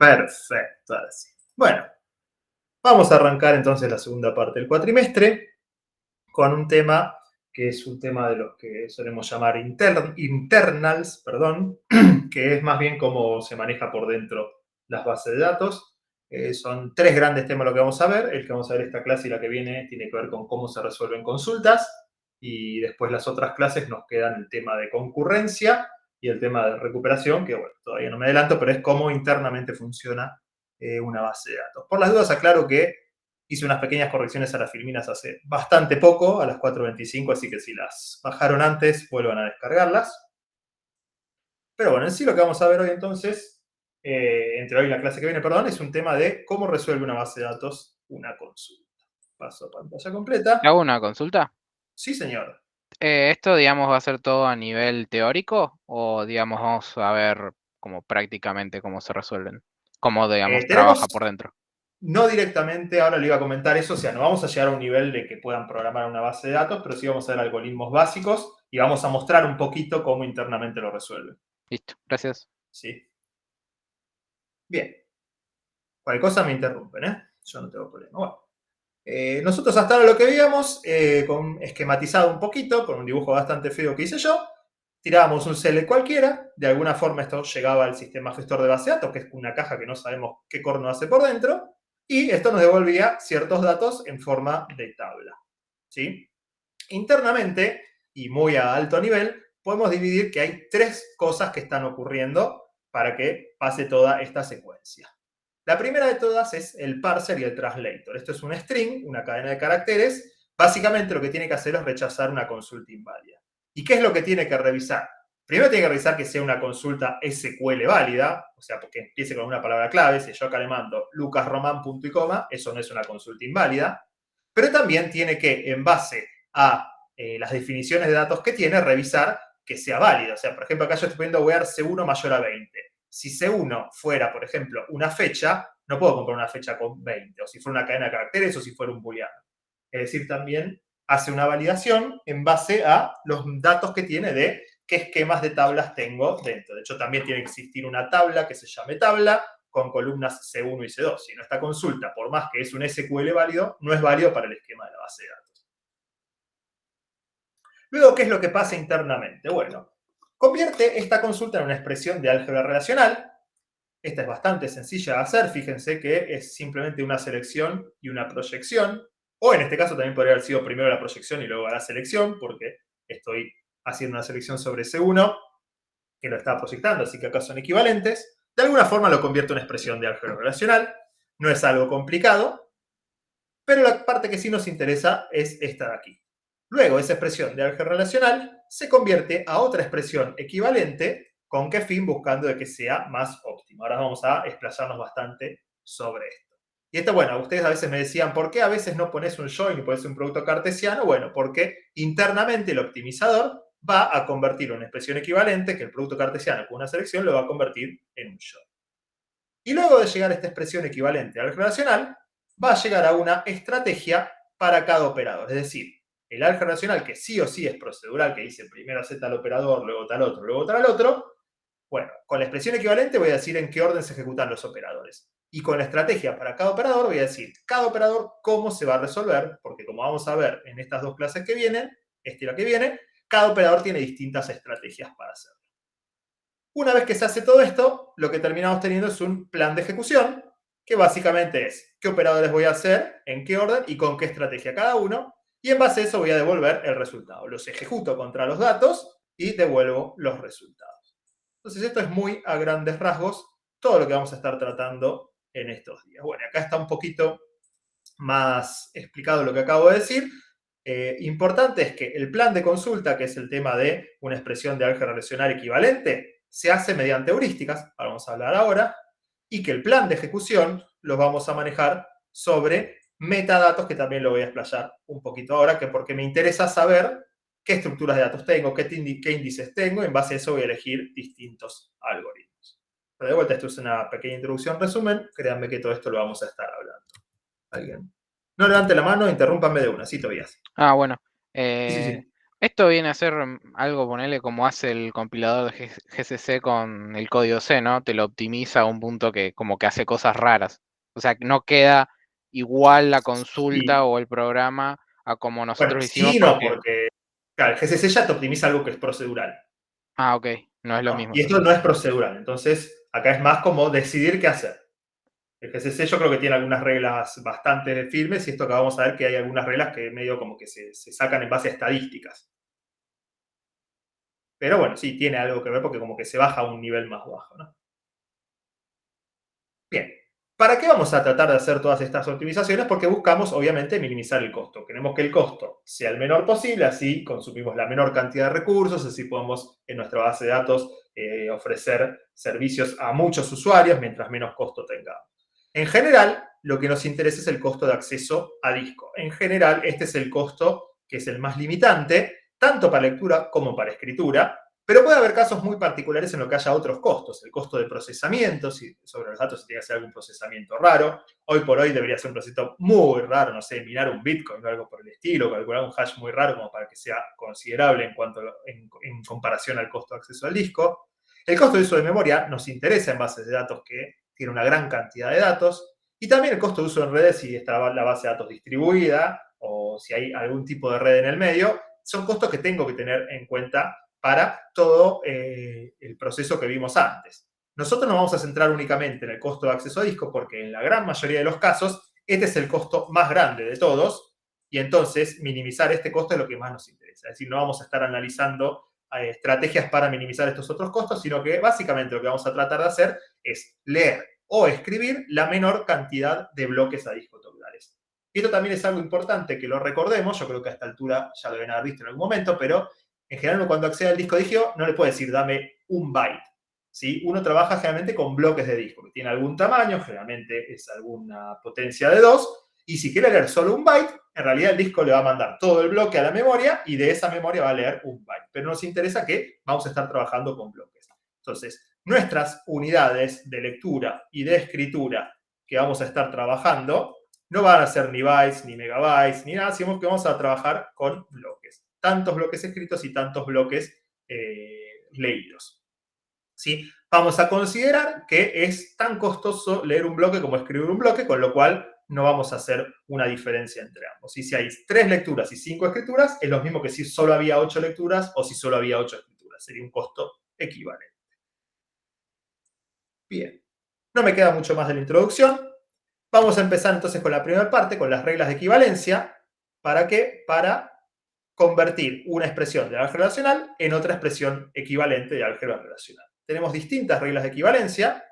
Perfecto, ahora sí. Bueno, vamos a arrancar entonces la segunda parte del cuatrimestre con un tema que es un tema de los que solemos llamar internals, perdón, que es más bien cómo se maneja por dentro las bases de datos. Son tres grandes temas lo que vamos a ver. El que vamos a ver esta clase y la que viene tiene que ver con cómo se resuelven consultas. Y después las otras clases nos quedan el tema de concurrencia y el tema de recuperación, que bueno, todavía no me adelanto, pero es cómo internamente funciona una base de datos. Por las dudas aclaro que hice unas pequeñas correcciones a las filminas hace bastante poco, a las 4:25, así que si las bajaron antes, vuelvan a descargarlas. Pero bueno, en sí lo que vamos a ver hoy entonces, entre hoy y la clase que viene, perdón, es un tema de cómo resuelve una base de datos una consulta. Paso a pantalla completa. ¿Te hago una consulta? Sí, señor. ¿Esto, digamos, va a ser todo a nivel teórico o, digamos, vamos a ver como prácticamente cómo se resuelven? ¿Cómo, digamos, Tenemos, trabaja por dentro? no directamente, ahora le iba a comentar eso, o sea, no vamos a llegar a un nivel de que puedan programar una base de datos, pero sí vamos a ver algoritmos básicos y vamos a mostrar un poquito cómo internamente lo resuelven. Listo, gracias. ¿Sí? Bien. Cualquier cosa me interrumpen, ¿eh? Yo no tengo problema. Bueno, nosotros hasta ahora lo que veíamos, esquematizado un poquito, con un dibujo bastante feo que hice yo, tirábamos un select cualquiera, de alguna forma esto llegaba al sistema gestor de base de datos, que es una caja que no sabemos qué corno hace por dentro, y esto nos devolvía ciertos datos en forma de tabla. ¿Sí? Internamente, y muy a alto nivel, podemos dividir que hay tres cosas que están ocurriendo para que pase toda esta secuencia. La primera de todas es el parser y el translator. Esto es un string, una cadena de caracteres. Básicamente lo que tiene que hacer es rechazar una consulta inválida. ¿Y qué es lo que tiene que revisar? Primero tiene que revisar que sea una consulta SQL válida, o sea, porque empiece con una palabra clave. Si yo acá le mando lucasroman punto y coma, eso no es una consulta inválida. Pero también tiene que, en base a las definiciones de datos que tiene, revisar que sea válida. O sea, por ejemplo, acá yo estoy poniendo where C1 mayor a 20. Si C1 fuera, por ejemplo, una fecha, no puedo comprar una fecha con 20, o si fuera una cadena de caracteres, o si fuera un booleano. Es decir, también hace una validación en base a los datos que tiene de qué esquemas de tablas tengo dentro. De hecho, también tiene que existir una tabla que se llame tabla, con columnas C1 y C2. Si no, esta consulta, por más que es un SQL válido, no es válido para el esquema de la base de datos. Luego, ¿qué es lo que pasa internamente? Bueno, convierte esta consulta en una expresión de álgebra relacional. Esta es bastante sencilla de hacer, fíjense que es simplemente una selección y una proyección, o en este caso también podría haber sido primero la proyección y luego la selección, porque estoy haciendo una selección sobre C1 que lo está proyectando, así que acá son equivalentes. De alguna forma lo convierto en expresión de álgebra relacional, no es algo complicado, pero la parte que sí nos interesa es esta de aquí. Luego, esa expresión de álgebra relacional se convierte a otra expresión equivalente. ¿Con qué fin? Buscando de que sea más óptimo. Ahora vamos a explayarnos bastante sobre esto. Y esto, bueno, ustedes a veces me decían, ¿por qué a veces no pones un join y pones un producto cartesiano? Bueno, porque internamente el optimizador va a convertir una expresión equivalente, que el producto cartesiano con una selección lo va a convertir en un join. Y luego de llegar a esta expresión equivalente al relacional, va a llegar a una estrategia para cada operador. Es decir, el álgebra relacional, que sí o sí es procedural, que dice primero z al operador, luego tal otro, luego tal otro, bueno, con la expresión equivalente voy a decir en qué orden se ejecutan los operadores. Y con la estrategia para cada operador voy a decir cada operador cómo se va a resolver, porque como vamos a ver en estas dos clases que vienen, esta y la que viene, cada operador tiene distintas estrategias para hacerlo. Una vez que se hace todo esto, lo que terminamos teniendo es un plan de ejecución, que básicamente es qué operadores voy a hacer, en qué orden y con qué estrategia cada uno, y en base a eso voy a devolver el resultado. Los ejecuto contra los datos y devuelvo los resultados. Entonces esto es muy a grandes rasgos todo lo que vamos a estar tratando en estos días. Bueno, acá está un poquito más explicado lo que acabo de decir. Importante es que el plan de consulta, que es el tema de una expresión de álgebra relacional equivalente, se hace mediante heurísticas, vamos a hablar ahora, y que el plan de ejecución los vamos a manejar sobre metadatos, que también lo voy a explayar un poquito ahora, que porque me interesa saber qué estructuras de datos tengo, qué índices tengo, y en base a eso voy a elegir distintos algoritmos. Pero de vuelta, esto es una pequeña introducción, resumen, créanme que todo esto lo vamos a estar hablando. ¿Alguien? No levante la mano, interrúmpanme de una, sí, Tobías. Ah, bueno. Sí, sí, Eh, sí. Esto viene a ser algo, ponele, como hace el compilador de GCC con el código C, ¿no? Te lo optimiza a un punto que como que hace cosas raras. O sea, que no queda igual la consulta Y, o el programa a como bueno, nosotros lo hicimos sí, no, porque... porque, claro, el GCC ya te optimiza algo que es procedural, Ah, ok, no es lo ¿no? mismo Y esto entonces. no es procedural, entonces acá es más como decidir qué hacer. El GCC yo creo que tiene algunas reglas bastante firmes y esto que vamos a ver que hay algunas reglas que medio como que se sacan en base a estadísticas. Pero bueno, sí, tiene algo que ver porque como que se baja a un nivel más bajo, ¿no? Bien. ¿Para qué vamos a tratar de hacer todas estas optimizaciones? Porque buscamos, obviamente, minimizar el costo. Queremos que el costo sea el menor posible, así consumimos la menor cantidad de recursos, así podemos en nuestra base de datos ofrecer servicios a muchos usuarios mientras menos costo tengamos. En general, lo que nos interesa es el costo de acceso a disco. En general, este es el costo que es el más limitante, tanto para lectura como para escritura, pero puede haber casos muy particulares en lo que haya otros costos. El costo de procesamiento, si sobre los datos se tiene que hacer algún procesamiento raro. Hoy por hoy debería ser un procesamiento muy raro, no sé, minar un Bitcoin o algo por el estilo, calcular un hash muy raro como para que sea considerable en comparación al costo de acceso al disco. El costo de uso de memoria nos interesa en bases de datos que tiene una gran cantidad de datos. Y también el costo de uso en redes, si está la base de datos distribuida o si hay algún tipo de red en el medio, son costos que tengo que tener en cuenta para todo el proceso que vimos antes. Nosotros nos vamos a centrar únicamente en el costo de acceso a disco porque en la gran mayoría de los casos este es el costo más grande de todos y entonces minimizar este costo es lo que más nos interesa. Es decir, no vamos a estar analizando estrategias para minimizar estos otros costos, sino que básicamente lo que vamos a tratar de hacer es leer o escribir la menor cantidad de bloques a disco totales. Y esto también es algo importante que lo recordemos, yo creo que a esta altura ya lo deben haber visto en algún momento, pero en general cuando accede al disco rígido no le puede decir dame un byte. ¿Sí? Uno trabaja generalmente con bloques de disco, que tiene algún tamaño, generalmente es alguna potencia de 2, y si quiere leer solo un byte, en realidad el disco le va a mandar todo el bloque a la memoria y de esa memoria va a leer un byte. Pero nos interesa que vamos a estar trabajando con bloques. Entonces, nuestras unidades de lectura y de escritura que vamos a estar trabajando no van a ser ni bytes, ni megabytes, ni nada, sino que vamos a trabajar con bloques. Tantos bloques escritos y tantos bloques leídos. ¿Sí? Vamos a considerar que es tan costoso leer un bloque como escribir un bloque, con lo cual no vamos a hacer una diferencia entre ambos. Y si hay 3 lecturas y 5 escrituras, es lo mismo que si solo había 8 lecturas o si solo había 8 escrituras. Sería un costo equivalente. Bien. No me queda mucho más de la introducción. Vamos a empezar entonces con la primera parte, con las reglas de equivalencia. ¿Para qué? Para convertir una expresión de álgebra relacional en otra expresión equivalente de álgebra relacional. Tenemos distintas reglas de equivalencia,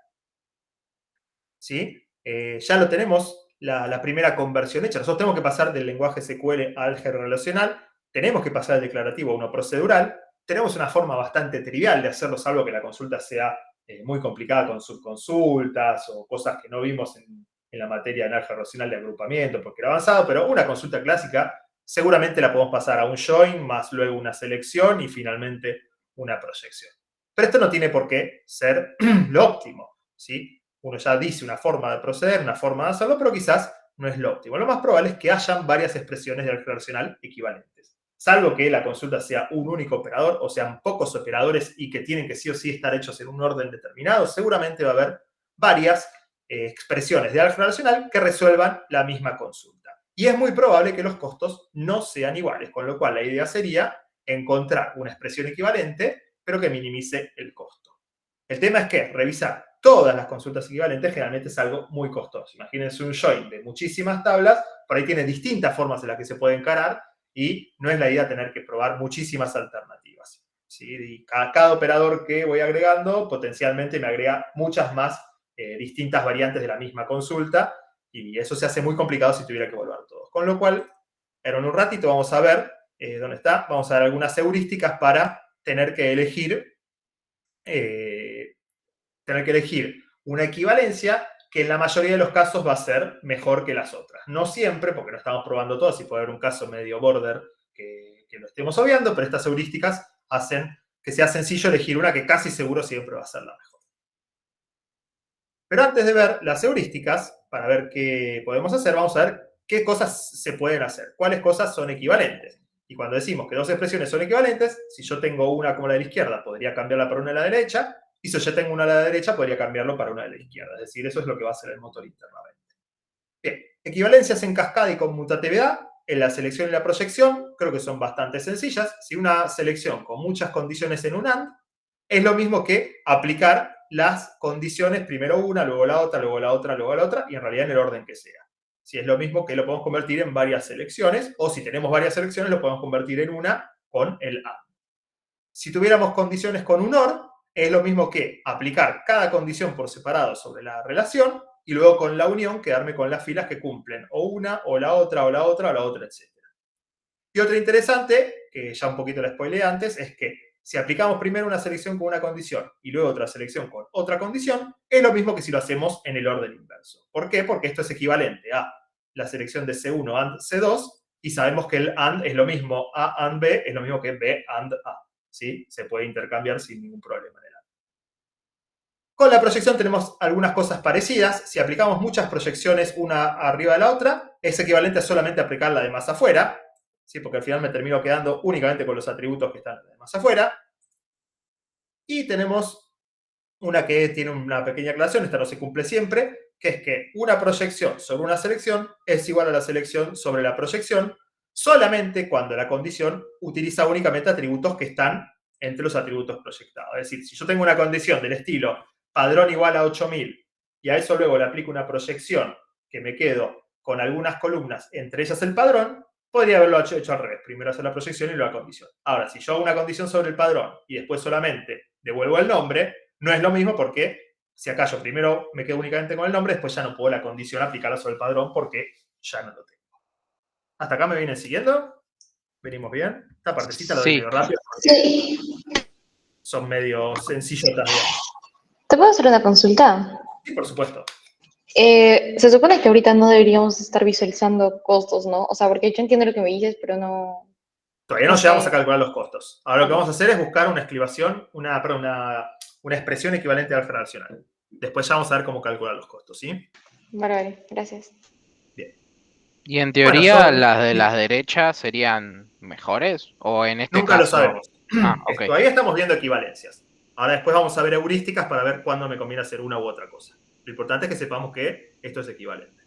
¿sí? Ya lo tenemos, la primera conversión hecha. Nosotros tenemos que pasar del lenguaje SQL a álgebra relacional, tenemos que pasar del declarativo a uno procedural, tenemos una forma bastante trivial de hacerlo, salvo que la consulta sea muy complicada con subconsultas o cosas que no vimos en la materia de álgebra relacional de agrupamiento porque era avanzado, pero una consulta clásica seguramente la podemos pasar a un join, más luego una selección y finalmente una proyección. Pero esto no tiene por qué ser lo óptimo, ¿sí? Uno ya dice una forma de proceder, una forma de hacerlo, pero quizás no es lo óptimo. Lo más probable es que hayan varias expresiones de álgebra relacional equivalentes. Salvo que la consulta sea un único operador o sean pocos operadores y que tienen que sí o sí estar hechos en un orden determinado, seguramente va a haber varias expresiones de álgebra relacional que resuelvan la misma consulta. Y es muy probable que los costos no sean iguales, con lo cual la idea sería encontrar una expresión equivalente, pero que minimice el costo. El tema es que revisar todas las consultas equivalentes generalmente es algo muy costoso. Imagínense un join de muchísimas tablas, por ahí tiene distintas formas en las que se puede encarar y no es la idea tener que probar muchísimas alternativas. ¿Sí? Y cada operador que voy agregando potencialmente me agrega muchas más distintas variantes de la misma consulta y eso se hace muy complicado si tuviera que evaluar todos. Con lo cual, en un ratito vamos a ver dónde está, vamos a ver algunas heurísticas para tener que elegir una equivalencia que en la mayoría de los casos va a ser mejor que las otras. No siempre, porque no estamos probando todas y puede haber un caso medio border que lo estemos obviando, pero estas heurísticas hacen que sea sencillo elegir una que casi seguro siempre va a ser la mejor. Pero antes de ver las heurísticas, para ver qué podemos hacer, vamos a ver qué cosas se pueden hacer, cuáles cosas son equivalentes. Y cuando decimos que dos expresiones son equivalentes, si yo tengo una como la de la izquierda, podría cambiarla para una de la derecha, y si yo tengo una de la derecha, podría cambiarlo para una de la izquierda. Es decir, eso es lo que va a hacer el motor internamente. Bien, equivalencias en cascada y conmutatividad en la selección y la proyección, creo que son bastante sencillas. Si una selección con muchas condiciones en un AND, es lo mismo que aplicar las condiciones, primero una, luego la otra, luego la otra, luego la otra, y en realidad en el orden que sea. Si es lo mismo que lo podemos convertir en varias selecciones, o si tenemos varias selecciones, lo podemos convertir en una con el AND. Si tuviéramos condiciones con un OR, es lo mismo que aplicar cada condición por separado sobre la relación, y luego con la unión quedarme con las filas que cumplen o una, o la otra, o la otra, o la otra, etc. Y otra interesante, que ya un poquito la spoileé antes, es que si aplicamos primero una selección con una condición y luego otra selección con otra condición, es lo mismo que si lo hacemos en el orden inverso. ¿Por qué? Porque esto es equivalente a la selección de C1 AND C2, y sabemos que el AND es lo mismo, A AND B es lo mismo que B AND A. ¿Sí? Se puede intercambiar sin ningún problema en el AND. Con la proyección tenemos algunas cosas parecidas. Si aplicamos muchas proyecciones una arriba de la otra, es equivalente a solamente aplicarla de más afuera, ¿sí? Porque al final me termino quedando únicamente con los atributos que están de más afuera. Y tenemos una que tiene una pequeña aclaración, esta no se cumple siempre, que es que una proyección sobre una selección es igual a la selección sobre la proyección solamente cuando la condición utiliza únicamente atributos que están entre los atributos proyectados. Es decir, si yo tengo una condición del estilo padrón igual a 8000 y a eso luego le aplico una proyección que me quedo con algunas columnas, entre ellas el padrón, podría haberlo hecho al revés. Primero hacer la proyección y luego la condición. Ahora, si yo hago una condición sobre el padrón y después solamente devuelvo el nombre, no es lo mismo porque si acá yo primero me quedo únicamente con el nombre, después ya no puedo la condición aplicarla sobre el padrón porque ya no lo tengo. ¿Hasta acá me vienen siguiendo? ¿Venimos bien? Esta partecita la doy medio rápido porque son medio sencillotas. ¿Te puedo hacer una consulta? Sí, por supuesto. Se supone que ahorita no deberíamos estar visualizando costos, ¿no? O sea, porque yo entiendo lo que me dices, pero no... Todavía no Ok. llegamos a calcular los costos. Ahora lo que Ok. vamos a hacer es buscar una escribación, una expresión equivalente al álgebra racional. Después ya vamos a ver cómo calcular los costos, ¿sí? Vale, gracias. Bien. Y en teoría, Bueno, las de las derechas serían mejores, o en este nunca lo caso. sabemos. Ok. Todavía estamos viendo equivalencias. Ahora después vamos a ver heurísticas para ver cuándo me conviene hacer una u otra cosa. Lo importante es que sepamos que esto es equivalente.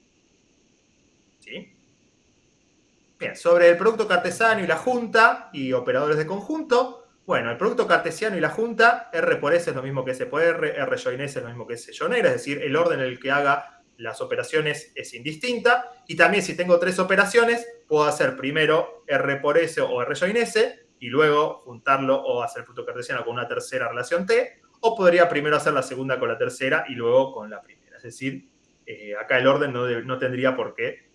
¿Sí? Bien, sobre el producto cartesiano y la junta y operadores de conjunto. Bueno, el producto cartesiano y la junta, R por S es lo mismo que S por R, R join S es lo mismo que S join R, es decir, el orden en el que haga las operaciones es indistinta. Y también si tengo tres operaciones, puedo hacer primero R por S o R join S y luego juntarlo o hacer el producto cartesiano con una tercera relación T, o podría primero hacer la segunda con la tercera y luego con la primera. Es decir, acá el orden no tendría por qué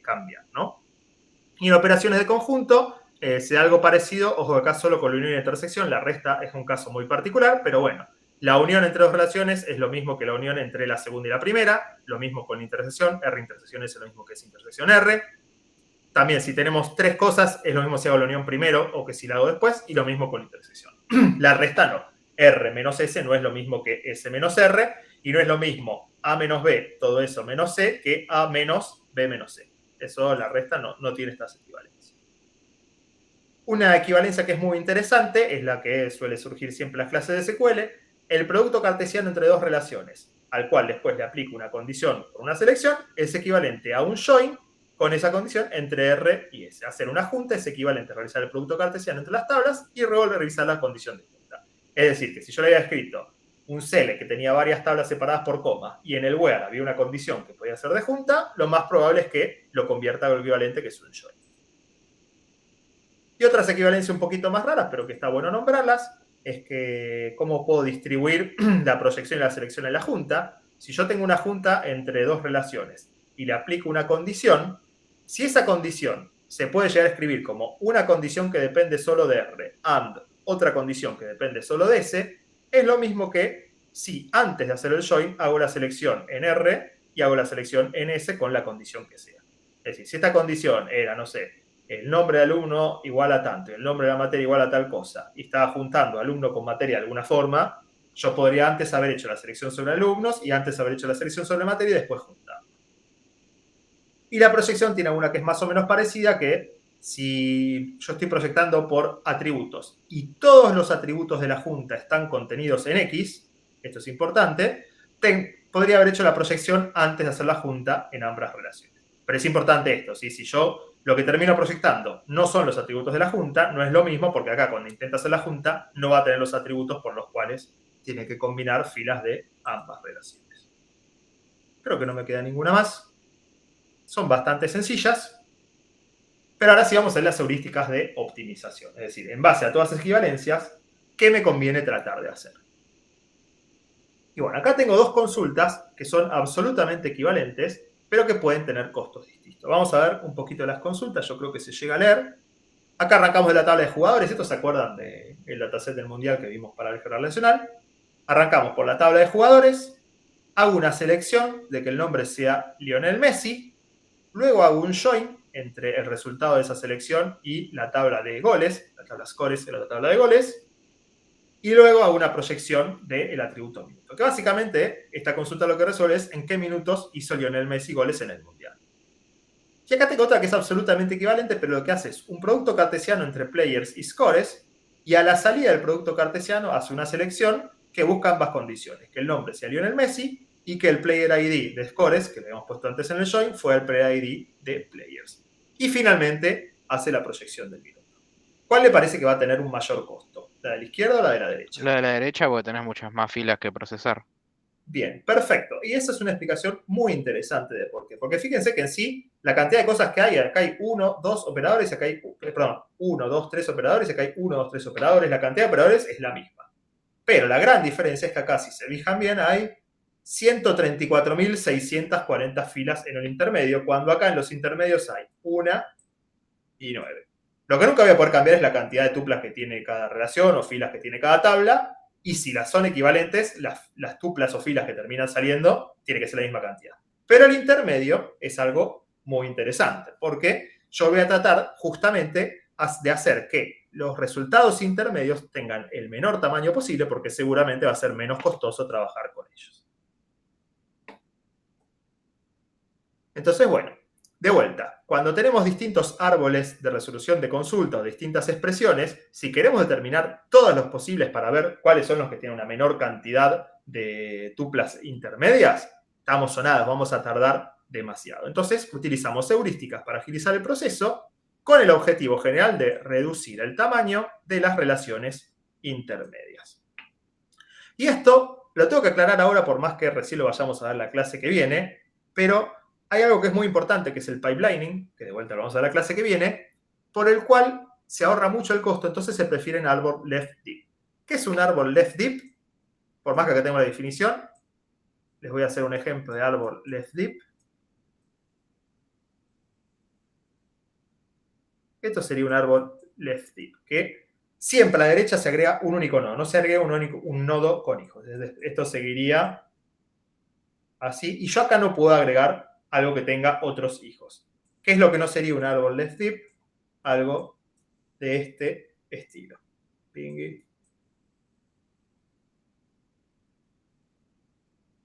cambiar, ¿no? Y en operaciones de conjunto, se da algo parecido, ojo acá solo con la unión y la intersección, la resta es un caso muy particular, pero bueno, la unión entre dos relaciones es lo mismo que la unión entre la segunda y la primera, lo mismo con la intersección, R intersección es lo mismo que es intersección R. También si tenemos tres cosas, es lo mismo si hago la unión primero o que si la hago después, y lo mismo con la intersección. La resta no, R menos S no es lo mismo que S menos R, y no es lo mismo A menos B, todo eso menos C, que A menos B menos C. Eso, la resta no tiene estas equivalencias. Una equivalencia que es muy interesante es la que suele surgir siempre en las clases de SQL, el producto cartesiano entre dos relaciones, al cual después le aplico una condición por una selección, es equivalente a un join con esa condición entre R y S. Hacer una junta es equivalente a realizar el producto cartesiano entre las tablas y luego revisar la condición de junta. Es decir, que si yo le había escrito un select que tenía varias tablas separadas por coma y en el where había una condición que podía ser de junta, lo más probable es que lo convierta a algo equivalente que es un join. Y otras equivalencias un poquito más raras, pero que está bueno nombrarlas, es que cómo puedo distribuir la proyección y la selección en la junta. Si yo tengo una junta entre dos relaciones y le aplico una condición, si esa condición se puede llegar a escribir como una condición que depende solo de R and otra condición que depende solo de S, es lo mismo que si antes de hacer el join hago la selección en R y hago la selección en S con la condición que sea. Es decir, si esta condición era, no sé, el nombre de alumno igual a tanto, y el nombre de la materia igual a tal cosa, y estaba juntando alumno con materia de alguna forma, yo podría antes haber hecho la selección sobre alumnos y antes haber hecho la selección sobre materia y después juntar. Y la proyección tiene una que es más o menos parecida, que si yo estoy proyectando por atributos y todos los atributos de la junta están contenidos en X, esto es importante, podría haber hecho la proyección antes de hacer la junta en ambas relaciones. Pero es importante esto, ¿sí? Si yo lo que termino proyectando no son los atributos de la junta, no es lo mismo porque acá cuando intenta hacer la junta no va a tener los atributos por los cuales tiene que combinar filas de ambas relaciones. Creo que no me queda ninguna más. Son bastante sencillas. Pero ahora sí vamos a ver las heurísticas de optimización. Es decir, en base a todas las equivalencias, ¿qué me conviene tratar de hacer? Y bueno, acá tengo dos consultas que son absolutamente equivalentes, pero que pueden tener costos distintos. Vamos a ver un poquito de las consultas, yo creo que se llega a leer. Acá arrancamos de la tabla de jugadores, ¿estos se acuerdan del dataset del mundial que vimos para el álgebra relacional? Arrancamos por la tabla de jugadores, hago una selección de que el nombre sea Lionel Messi, luego hago un join entre el resultado de esa selección y la tabla de goles, la tabla scores era la tabla de goles, y luego hago una proyección del atributo minuto. Que básicamente esta consulta lo que resuelve es en qué minutos hizo Lionel Messi goles en el mundial. Y acá tengo otra que es absolutamente equivalente, pero lo que hace es un producto cartesiano entre players y scores, y a la salida del producto cartesiano hace una selección que busca ambas condiciones, que el nombre sea Lionel Messi y que el player ID de scores, que le habíamos puesto antes en el join, fue el player ID de players. Y finalmente hace la proyección del minuto. ¿Cuál le parece que va a tener un mayor costo? ¿La de la izquierda o la de la derecha? La de la derecha porque tenés muchas más filas que procesar. Bien, perfecto. Y esa es una explicación muy interesante de por qué. Porque fíjense que en sí, la cantidad de cosas que hay, acá hay 1, 2 operadores, acá hay, 1, 2, 3 operadores, acá hay 1, 2, 3 operadores, la cantidad de operadores es la misma. Pero la gran diferencia es que acá, si se fijan bien, hay 134.640 filas en el intermedio, cuando acá en los intermedios hay 1 y 9. Lo que nunca voy a poder cambiar es la cantidad de tuplas que tiene cada relación o filas que tiene cada tabla, y si las son equivalentes, las tuplas o filas que terminan saliendo tiene que ser la misma cantidad. Pero el intermedio es algo muy interesante, porque yo voy a tratar justamente de hacer que los resultados intermedios tengan el menor tamaño posible, porque seguramente va a ser menos costoso trabajar con ellos. Entonces, bueno, de vuelta, cuando tenemos distintos árboles de resolución de consulta o distintas expresiones, si queremos determinar todos los posibles para ver cuáles son los que tienen una menor cantidad de tuplas intermedias, estamos sonados, vamos a tardar demasiado. Entonces, utilizamos heurísticas para agilizar el proceso con el objetivo general de reducir el tamaño de las relaciones intermedias. Y esto lo tengo que aclarar ahora, por más que recién lo vayamos a dar la clase que viene, pero hay algo que es muy importante, que es el pipelining, que de vuelta lo vamos a ver la clase que viene, por el cual se ahorra mucho el costo, entonces se prefieren árbol left deep. ¿Qué es un árbol left deep? Por más que acá tengo la definición, les voy a hacer un ejemplo de árbol left deep. Esto sería un árbol left deep, que siempre a la derecha se agrega un único nodo, no se agrega un nodo con hijos. Esto seguiría así, y yo acá no puedo agregar algo que tenga otros hijos. ¿Qué es lo que no sería un árbol left deep? Algo de este estilo.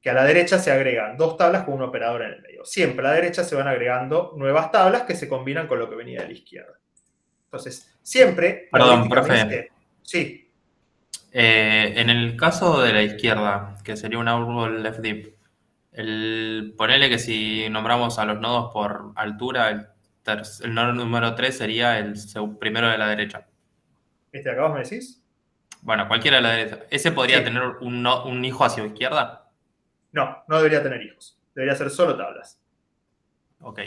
Que a la derecha se agregan dos tablas con un operador en el medio. Siempre a la derecha se van agregando nuevas tablas que se combinan con lo que venía de la izquierda. Entonces, siempre... Perdón, profe. Sí. En el caso de la izquierda, que sería un árbol left deep, ponele que si nombramos a los nodos por altura, el nodo número 3 sería el primero de la derecha. ¿Este de acá vos me decís? Bueno, cualquiera de la derecha. ¿Ese podría tener un hijo hacia la izquierda? No, no debería tener hijos. Debería ser solo tablas. Ok.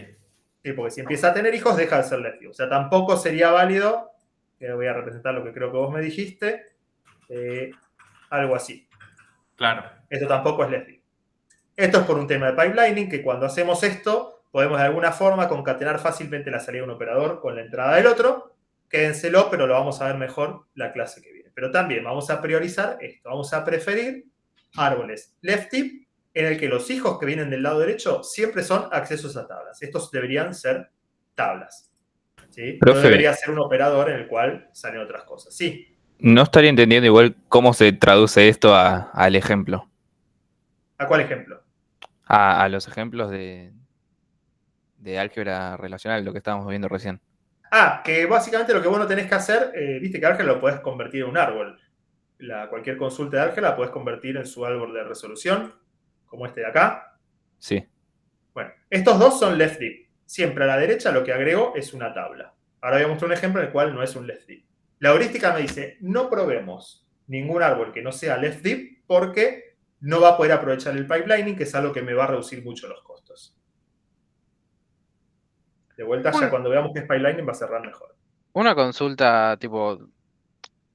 Sí, porque si empieza a tener hijos, deja de ser left deep. O sea, tampoco sería válido, voy a representar lo que creo que vos me dijiste, algo así. Claro. Esto tampoco es left deep. Esto es por un tema de pipelining, que cuando hacemos esto, podemos de alguna forma concatenar fácilmente la salida de un operador con la entrada del otro. Quédenselo, pero lo vamos a ver mejor la clase que viene. Pero también vamos a priorizar esto. Vamos a preferir árboles left deep, en el que los hijos que vienen del lado derecho siempre son accesos a tablas. Estos deberían ser tablas. ¿Sí? No debería ser un operador en el cual salen otras cosas. Sí. No estaría entendiendo igual cómo se traduce esto al ejemplo. ¿A cuál ejemplo? A los ejemplos de álgebra relacional, lo que estábamos viendo recién. Que básicamente lo que vos no tenés que hacer, viste que álgebra lo podés convertir en un árbol. Cualquier consulta de álgebra la podés convertir en su árbol de resolución, como este de acá. Sí. Bueno, estos dos son left deep. Siempre a la derecha lo que agrego es una tabla. Ahora voy a mostrar un ejemplo en el cual no es un left deep. La heurística me dice, no probemos ningún árbol que no sea left deep porque no va a poder aprovechar el pipelining, que es algo que me va a reducir mucho los costos. De vuelta, ya cuando veamos que es pipelining va a cerrar mejor. Una consulta tipo,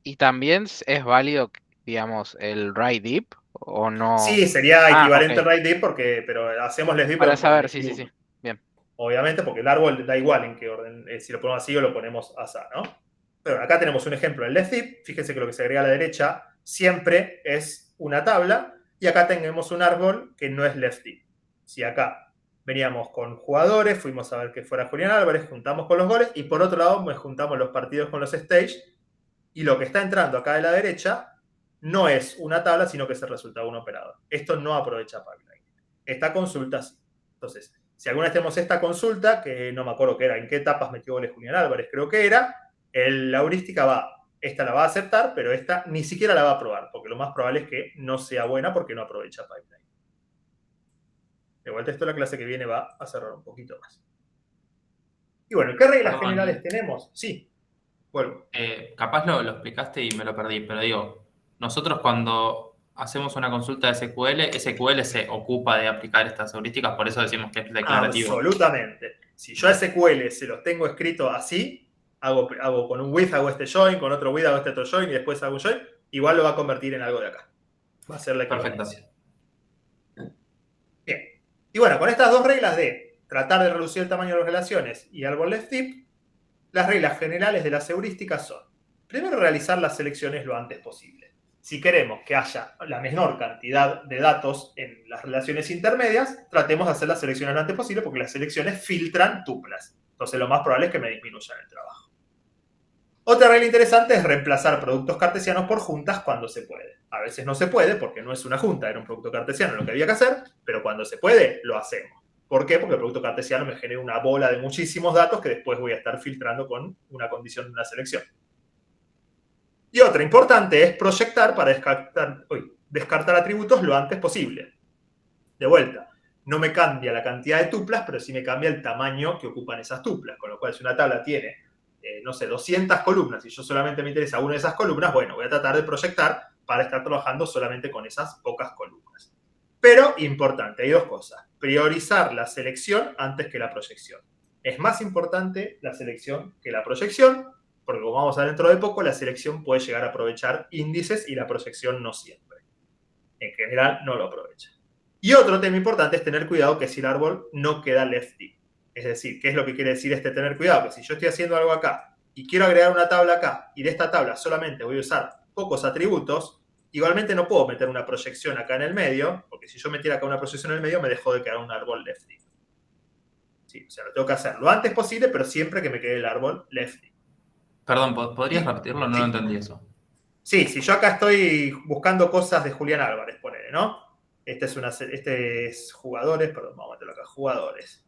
¿y también es válido, digamos, el write deep o no? Sí, sería equivalente ok. al right deep, pero hacemos left deep. Para saber, sí. Bien. Obviamente, porque el árbol da igual en qué orden, si lo ponemos así o lo ponemos así, ¿no? Pero acá tenemos un ejemplo en left deep. Fíjense que lo que se agrega a la derecha siempre es una tabla. Y acá tenemos un árbol que no es left deep. Si acá veníamos con jugadores, fuimos a ver que fuera Julián Álvarez, juntamos con los goles, y por otro lado juntamos los partidos con los stage, y lo que está entrando acá de la derecha no es una tabla, sino que es el resultado de un operador. Esto no aprovecha pipeline. Esta consulta sí. Entonces, si alguna vez tenemos esta consulta, que no me acuerdo qué era, en qué etapas metió goles Julián Álvarez, creo que era, la heurística esta la va a aceptar, pero esta ni siquiera la va a probar, porque lo más probable es que no sea buena porque no aprovecha pipeline. De vuelta, esto la clase que viene va a cerrar un poquito más. Y bueno, ¿qué reglas generales tenemos? Sí, vuelvo. Capaz lo explicaste y me lo perdí, pero digo, nosotros cuando hacemos una consulta de SQL se ocupa de aplicar estas heurísticas, por eso decimos que es declarativo. Absolutamente. Si yo a SQL se los tengo escrito así, hago con un with, hago este join, con otro with hago este otro join y después hago un join, igual lo va a convertir en algo de acá. Va a ser la equivalencia. Bien. Y bueno, con estas dos reglas de tratar de reducir el tamaño de las relaciones y árbol left deep, las reglas generales de las heurísticas son, primero, realizar las selecciones lo antes posible. Si queremos que haya la menor cantidad de datos en las relaciones intermedias, tratemos de hacer las selecciones lo antes posible porque las selecciones filtran tuplas. Entonces lo más probable es que me disminuyan el trabajo. Otra regla interesante es reemplazar productos cartesianos por juntas cuando se puede. A veces no se puede porque no es una junta, era un producto cartesiano lo que había que hacer, pero cuando se puede, lo hacemos. ¿Por qué? Porque el producto cartesiano me genera una bola de muchísimos datos que después voy a estar filtrando con una condición de una selección. Y otra importante es proyectar para descartar atributos lo antes posible. De vuelta, no me cambia la cantidad de tuplas, pero sí me cambia el tamaño que ocupan esas tuplas. Con lo cual, si una tabla tiene, 200 columnas y yo solamente me interesa una de esas columnas, bueno, voy a tratar de proyectar para estar trabajando solamente con esas pocas columnas. Pero, importante, hay dos cosas. Priorizar la selección antes que la proyección. Es más importante la selección que la proyección, porque como vamos a ver dentro de poco, la selección puede llegar a aprovechar índices y la proyección no siempre. En general, no lo aprovecha. Y otro tema importante es tener cuidado que si el árbol no queda left deep. Es decir, ¿qué es lo que quiere decir tener cuidado? Que si yo estoy haciendo algo acá y quiero agregar una tabla acá y de esta tabla solamente voy a usar pocos atributos, igualmente no puedo meter una proyección acá en el medio, porque si yo metiera acá una proyección en el medio me dejó de quedar un árbol left deep. Sí, o sea, lo tengo que hacer lo antes posible, pero siempre que me quede el árbol left deep. Perdón, ¿podrías repetirlo? No lo entendí eso. Sí, si yo acá estoy buscando cosas de Julián Álvarez, ponele, ¿no? Este es jugadores, perdón, vamos a meterlo acá, jugadores.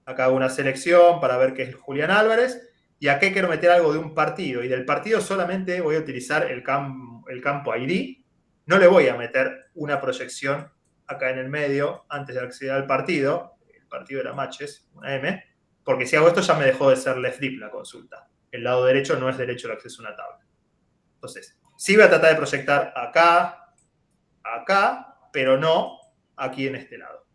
Acá hago una selección para ver qué es Julián Álvarez. Y acá quiero meter algo de un partido. Y del partido solamente voy a utilizar el campo ID. No le voy a meter una proyección acá en el medio antes de acceder al partido. El partido era matches, una M. Porque si hago esto ya me dejó de ser left deep la consulta. El lado derecho no es derecho el acceso a una tabla. Entonces, sí voy a tratar de proyectar acá, pero no aquí en este lado.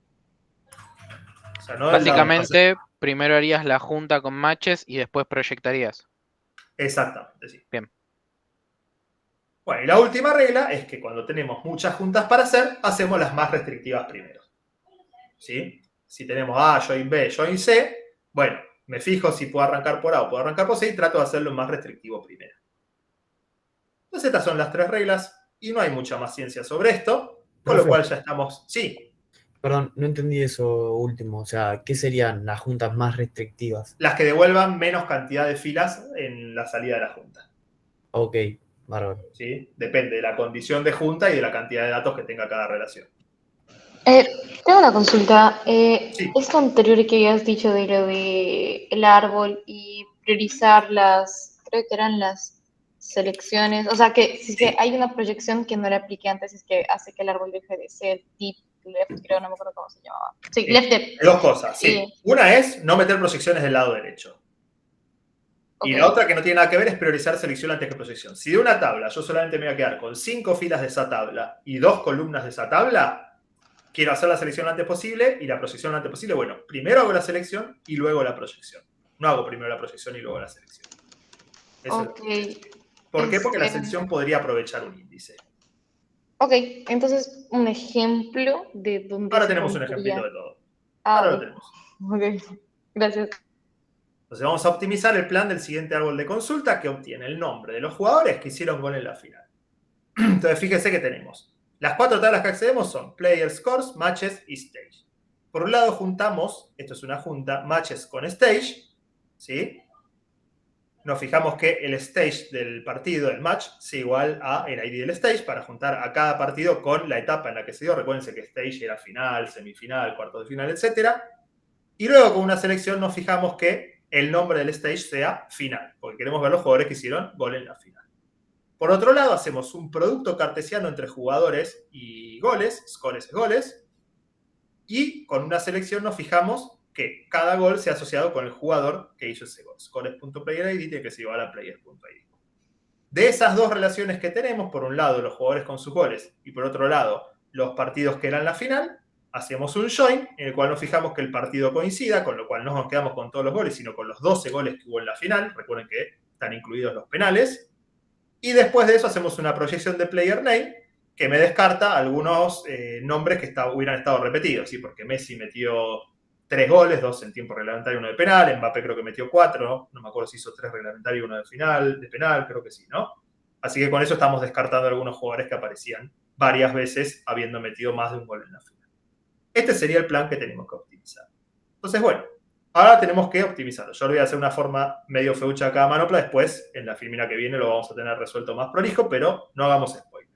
O sea, no básicamente, primero harías la junta con matches y después proyectarías. Exactamente, sí. Bien. Bueno, y la última regla es que cuando tenemos muchas juntas para hacer, hacemos las más restrictivas primero. ¿Sí? Si tenemos A, join B, join C, bueno, me fijo si puedo arrancar por A o puedo arrancar por C y trato de hacerlo más restrictivo primero. Entonces estas son las tres reglas y no hay mucha más ciencia sobre esto, con lo cual ya estamos... Sí. Perdón, no entendí eso último. O sea, ¿qué serían las juntas más restrictivas? Las que devuelvan menos cantidad de filas en la salida de la junta. Ok, bárbaro. ¿Sí? Depende de la condición de junta y de la cantidad de datos que tenga cada relación. Tengo una consulta. Sí. Esto anterior que habías dicho de lo de el árbol y priorizar creo que eran las selecciones, o sea, que si es que hay una proyección que no le aplique antes, es que hace que el árbol deje de ser deep left, creo, no me acuerdo cómo se llamaba. Sí, left depth. Dos cosas, sí. Una es no meter proyecciones del lado derecho. Y la otra que no tiene nada que ver es priorizar selección antes que proyección. Si de una tabla yo solamente me voy a quedar con 5 filas de esa tabla y 2 columnas de esa tabla, quiero hacer la selección lo antes posible y la proyección lo antes posible. Bueno, primero hago la selección y luego la proyección. No hago primero la proyección y luego la selección. Ok. ¿Por qué? Porque la selección podría aprovechar un índice. Ok, entonces un ejemplo de donde Ahora se tenemos un rompería. ejemplito de todo. Ah, Ahora lo tenemos. ok, gracias. Entonces vamos a optimizar el plan del siguiente árbol de consulta que obtiene el nombre de los jugadores que hicieron gol en la final. Entonces fíjense que tenemos. Las 4 tablas que accedemos son Player Scores, Matches y Stage. Por un lado juntamos, esto es una junta, Matches con Stage, ¿sí? Nos fijamos que el stage del partido, el match, es igual a el ID del stage para juntar a cada partido con la etapa en la que se dio. Recuérdense que stage era final, semifinal, cuartos de final, etc. Y luego con una selección nos fijamos que el nombre del stage sea final, porque queremos ver los jugadores que hicieron gol en la final. Por otro lado, hacemos un producto cartesiano entre jugadores y goles, scores es goles, y con una selección nos fijamos que cada gol sea asociado con el jugador que hizo ese gol. Scores.playerID tiene que ser igual a players.id. De esas dos relaciones que tenemos, por un lado los jugadores con sus goles y por otro lado los partidos que eran la final, hacemos un join en el cual nos fijamos que el partido coincida, con lo cual no nos quedamos con todos los goles, sino con los 12 goles que hubo en la final. Recuerden que están incluidos los penales. Y después de eso hacemos una proyección de player name que me descarta algunos nombres que hubieran estado repetidos, ¿sí? Porque Messi metió 3 goles, 2 en tiempo reglamentario, 1 de penal. Mbappé creo que metió 4, no me acuerdo si hizo 3 reglamentarios y 1 de penal, creo que sí, ¿no? Así que con eso estamos descartando algunos jugadores que aparecían varias veces habiendo metido más de un gol en la final. Este sería el plan que tenemos que optimizar. Entonces, bueno, ahora tenemos que optimizarlo. Yo lo voy a hacer una forma medio feucha a cada manopla, después en la filmina que viene lo vamos a tener resuelto más prolijo, pero no hagamos spoiler.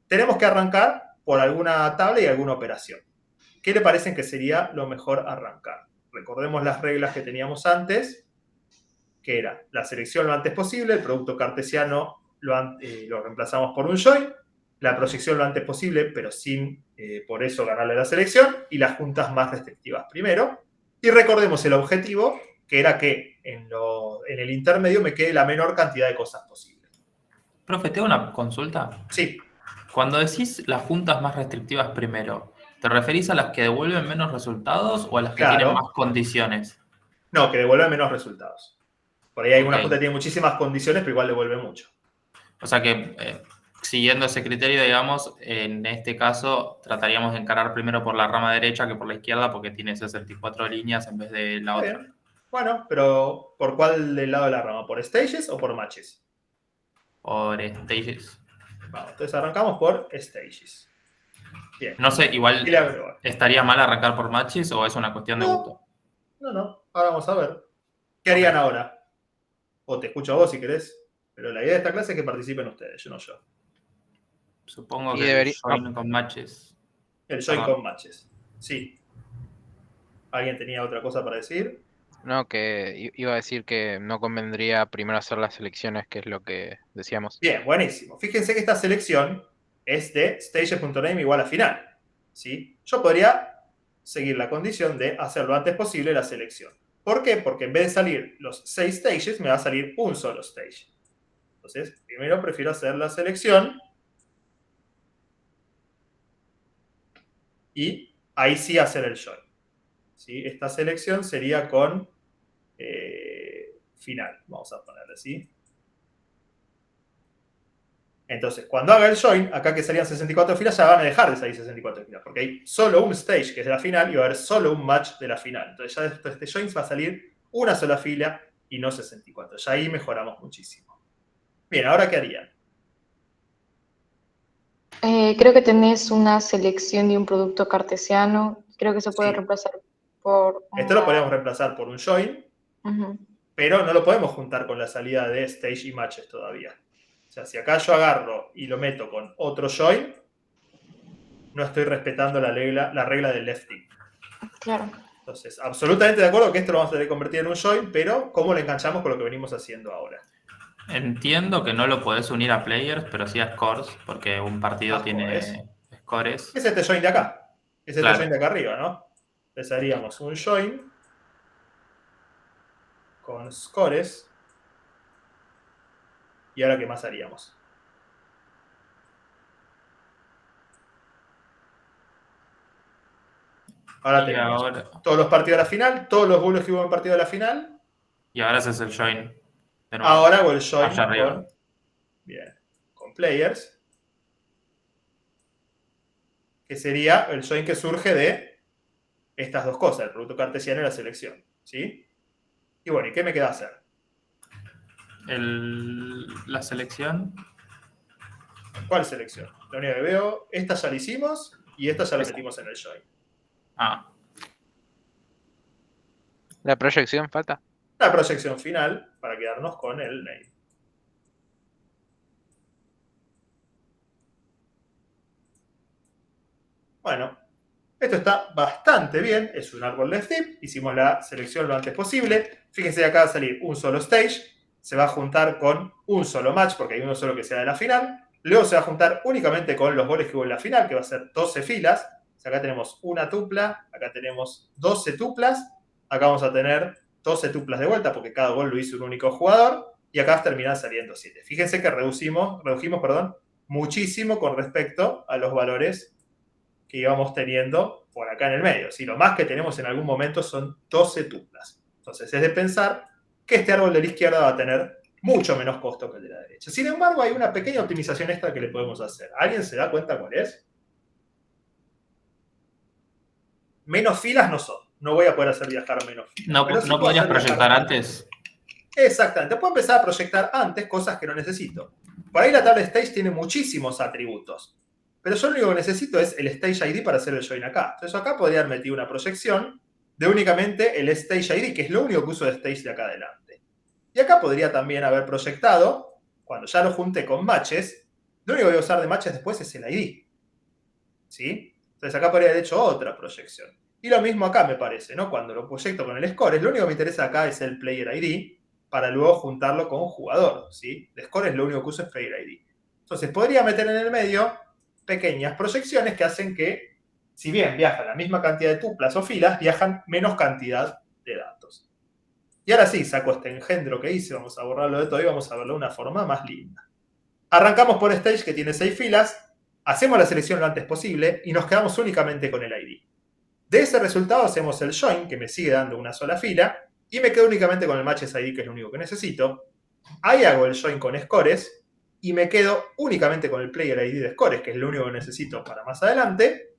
Tenemos que arrancar por alguna tabla y alguna operación. ¿Qué le parecen que sería lo mejor arrancar? Recordemos las reglas que teníamos antes, que era la selección lo antes posible, el producto cartesiano lo reemplazamos por un join, la proyección lo antes posible, pero sin por eso ganarle la selección, y las juntas más restrictivas primero. Y recordemos el objetivo, que era que en el intermedio me quede la menor cantidad de cosas posible. Profe, ¿tengo una consulta? Sí. Cuando decís las juntas más restrictivas primero, ¿te referís a las que devuelven menos resultados o a las que tienen más condiciones? No, que devuelven menos resultados. Por ahí hay una junta que tiene muchísimas condiciones, pero igual devuelve mucho. O sea que, siguiendo ese criterio, digamos, en este caso trataríamos de encarar primero por la rama derecha que por la izquierda, porque tiene 64 líneas en vez de la otra. Bien. Bueno, pero ¿por cuál del lado de la rama? ¿Por stages o por matches? Por stages. Vamos, entonces arrancamos por stages. Bien. No sé, igual ¿estaría mal arrancar por matches o es una cuestión de gusto? No. Ahora vamos a ver. ¿Qué harían ahora? O te escucho a vos si querés. Pero la idea de esta clase es que participen ustedes, no yo. Supongo que el join con matches. El join con matches. Sí. ¿Alguien tenía otra cosa para decir? No, que iba a decir que no convendría primero hacer las selecciones, que es lo que decíamos. Bien, buenísimo. Fíjense que esta selección es de stages.name igual a final. ¿Sí? Yo podría seguir la condición de hacer lo antes posible la selección. ¿Por qué? Porque en vez de salir los 6 stages, me va a salir un solo stage. Entonces, primero prefiero hacer la selección. Y ahí sí hacer el join. ¿Sí? Esta selección sería con final. Vamos a ponerle así. Entonces, cuando haga el join, acá que salían 64 filas, ya van a dejar de salir 64 filas, porque hay solo un stage que es de la final y va a haber solo un match de la final. Entonces, ya de este join va a salir una sola fila y no 64. Ya ahí mejoramos muchísimo. Bien, ¿ahora qué harían? Creo que tenés una selección de un producto cartesiano. Creo que se puede reemplazar por... Esto lo podríamos reemplazar por un join, pero no lo podemos juntar con la salida de stage y matches todavía. O sea, si acá yo agarro y lo meto con otro join, no estoy respetando la regla del left-in. Claro. Entonces Entonces, absolutamente de acuerdo que esto lo vamos a tener que convertir en un join, pero ¿cómo lo enganchamos con lo que venimos haciendo ahora? Entiendo que no lo podés unir a players, pero sí a scores, porque un partido tiene scores. Es este join de acá. Es este Claro. join de acá arriba, ¿no? Entonces haríamos un join con scores. ¿Y ahora qué más haríamos? Ahora Y tenemos ahora, todos los partidos de la final, todos los goles que hubo en el partido de la final. y ahora haces el join. De nuevo. Ahora hago el join Allá arriba. con players. Que sería el join que surge de estas dos cosas, el producto cartesiano y la selección. ¿Sí? Y bueno, ¿y qué me queda hacer? La selección. ¿Cuál selección? La única que veo, esta ya la hicimos y esta ya la Esa. metimos en el join. Ah, La proyección falta. La proyección final para quedarnos con el name. Bueno, esto está bastante bien. Es un árbol de Steam. Hicimos la selección lo antes posible. Fíjense, acá va a salir un solo stage. Se va a juntar con un solo match, porque hay uno solo que sea de la final. Luego se va a juntar únicamente con los goles que hubo en la final, que va a ser 12 filas. O sea, acá tenemos una tupla, acá tenemos 12 tuplas. Acá vamos a tener 12 tuplas de vuelta, porque cada gol lo hizo un único jugador. Y acá termina saliendo 7. Fíjense que redujimos muchísimo con respecto a los valores que íbamos teniendo por acá en el medio. ¿Sí? Lo más que tenemos en algún momento son 12 tuplas. Entonces es de pensar que este árbol de la izquierda va a tener mucho menos costo que el de la derecha. Sin embargo, hay una pequeña optimización extra que le podemos hacer. ¿Alguien se da cuenta cuál es? Menos filas no son. No voy a poder hacer viajar menos filas. ¿No, Pero sí ¿no puedo podrías hacer viajar proyectar más. antes? Exactamente. Puedo empezar a proyectar antes cosas que no necesito. Por ahí la tabla stage tiene muchísimos atributos. Pero yo lo único que necesito es el Stage ID para hacer el join acá. Entonces acá podría haber metido una proyección de únicamente el Stage ID, que es lo único que uso de Stage de acá adelante. Y acá podría también haber proyectado, cuando ya lo junté con matches, lo único que voy a usar de matches después es el ID. ¿Sí? Entonces acá podría haber hecho otra proyección. Y lo mismo acá me parece, ¿no? Cuando lo proyecto con el score, lo único que me interesa acá es el Player ID, para luego juntarlo con un jugador, ¿sí? El score es lo único que uso es Player ID. Entonces podría meter en el medio pequeñas proyecciones que hacen que, si bien viajan la misma cantidad de tuplas o filas, viajan menos cantidad de datos. Y ahora sí, saco este engendro que hice, vamos a borrarlo de todo y vamos a verlo de una forma más linda. Arrancamos por stage que tiene 6 filas, hacemos la selección lo antes posible y nos quedamos únicamente con el ID. De ese resultado hacemos el join, que me sigue dando una sola fila, y me quedo únicamente con el matches ID, que es lo único que necesito. Ahí hago el join con scores, y me quedo únicamente con el Player ID de scores, que es lo único que necesito para más adelante.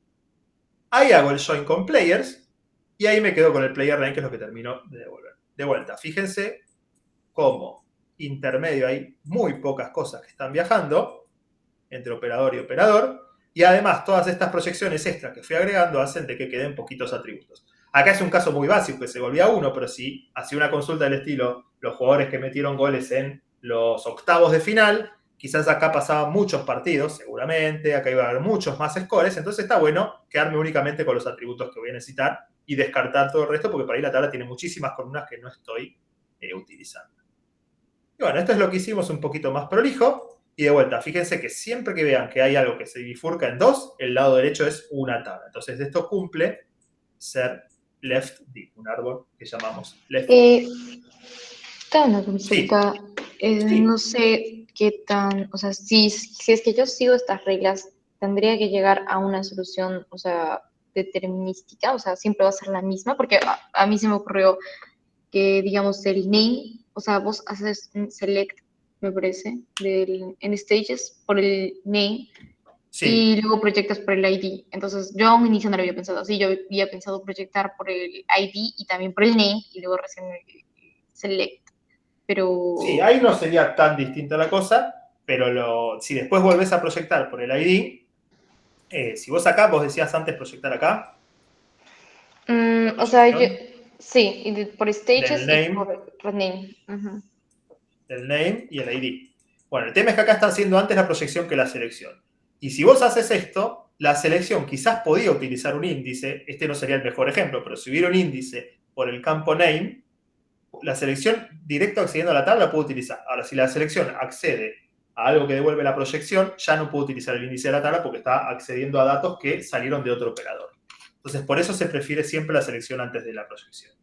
Ahí hago el join con players, y ahí me quedo con el Player Name, que es lo que termino de devolver. De vuelta, fíjense cómo intermedio hay muy pocas cosas que están viajando entre operador y operador, y además todas estas proyecciones extras que fui agregando hacen de que queden poquitos atributos. Acá es un caso muy básico, que se volvía 1, pero si hacía una consulta del estilo los jugadores que metieron goles en los octavos de final, quizás acá pasaban muchos partidos, seguramente, acá iba a haber muchos más scores, entonces está bueno quedarme únicamente con los atributos que voy a necesitar y descartar todo el resto, porque por ahí la tabla tiene muchísimas columnas que no estoy utilizando. Y bueno, esto es lo que hicimos un poquito más prolijo. Y de vuelta, fíjense que siempre que vean que hay algo que se bifurca en 2, el lado derecho es una tabla. Entonces, esto cumple ser left deep, un árbol que llamamos left deep. Una consulta. Sí. No sé qué tan, o sea, si es que yo sigo estas reglas, tendría que llegar a una solución, o sea, determinística, o sea, siempre va a ser la misma, porque a mí se me ocurrió que, digamos, el name, o sea, vos haces un select, me parece, en stages por el name, Sí. y luego proyectas por el ID. Entonces, yo a un inicio no lo había pensado así, yo había pensado proyectar por el ID y también por el name, y luego recién el select. Pero... Sí, ahí no sería tan distinta la cosa, pero si después volvés a proyectar por el ID, si vos acá, vos decías antes proyectar acá. o sea, sí, por stages Del y name. por name. Uh-huh. El name y el ID. Bueno, el tema es que acá está haciendo antes la proyección que la selección. Y si vos haces esto, la selección quizás podía utilizar un índice, este no sería el mejor ejemplo, pero si hubiera un índice por el campo name, la selección directo accediendo a la tabla puede utilizar. Ahora, si la selección accede a algo que devuelve la proyección, ya no puede utilizar el índice de la tabla porque está accediendo a datos que salieron de otro operador. Entonces, por eso se prefiere siempre la selección antes de la proyección.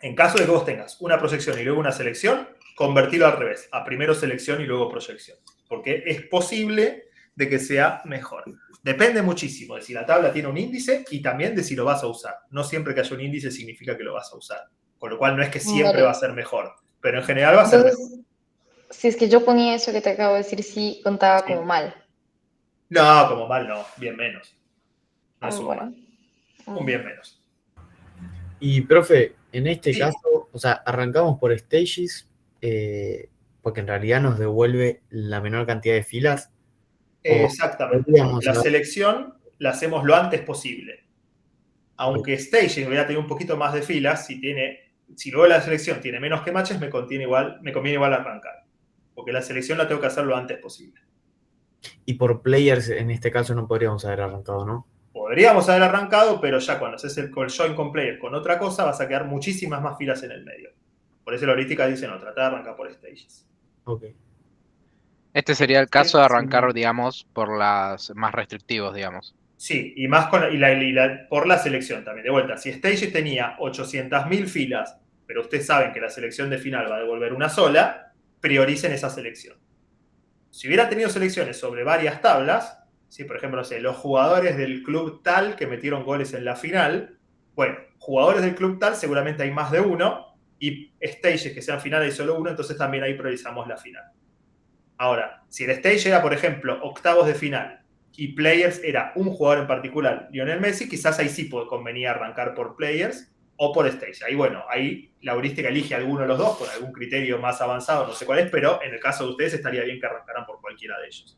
En caso de que vos tengas una proyección y luego una selección, convertirlo al revés, a primero selección y luego proyección, porque es posible de que sea mejor. Depende muchísimo de si la tabla tiene un índice y también de si lo vas a usar. No siempre que haya un índice significa que lo vas a usar, con lo cual no es que siempre va a ser mejor, pero en general va a ser mejor. Entonces, si es que yo ponía eso que te acabo de decir, sí contaba como mal. No, como mal no, bien menos. No es un Bueno. mal, un bien menos. Y, profe, en este Sí. caso, o sea, arrancamos por stages, porque en realidad nos devuelve la menor cantidad de filas. Exactamente. podríamos La haber- selección la hacemos lo antes posible. Aunque staging hubiera tenido un poquito más de filas, si luego la selección tiene menos que matches, me conviene igual arrancar. Porque la selección la tengo que hacer lo antes posible. Y por players, en este caso, no podríamos haber arrancado, ¿no? Podríamos haber arrancado, pero ya cuando haces el join con player con otra cosa, vas a quedar muchísimas más filas en el medio. Por eso la heurística dice, no, trata de arrancar por stages. Ok. Este sería el caso de Sí. arrancar, digamos, por las más restrictivos, digamos. Sí, y más por la selección también. De vuelta, si Stages tenía 800.000 filas, pero ustedes saben que la selección de final va a devolver una sola, prioricen esa selección. Si hubiera tenido selecciones sobre varias tablas, si por ejemplo, no sé, los jugadores del club tal que metieron goles en la final, bueno, jugadores del club tal seguramente hay más de uno, y Stages que sean final hay solo uno, entonces también ahí priorizamos la final. Ahora, si el stage era, por ejemplo, octavos de final, y players era un jugador en particular, Lionel Messi, quizás ahí sí convenía arrancar por players o por stage. Ahí, bueno, ahí la heurística elige alguno de los dos con algún criterio más avanzado, no sé cuál es, pero en el caso de ustedes estaría bien que arrancaran por cualquiera de ellos.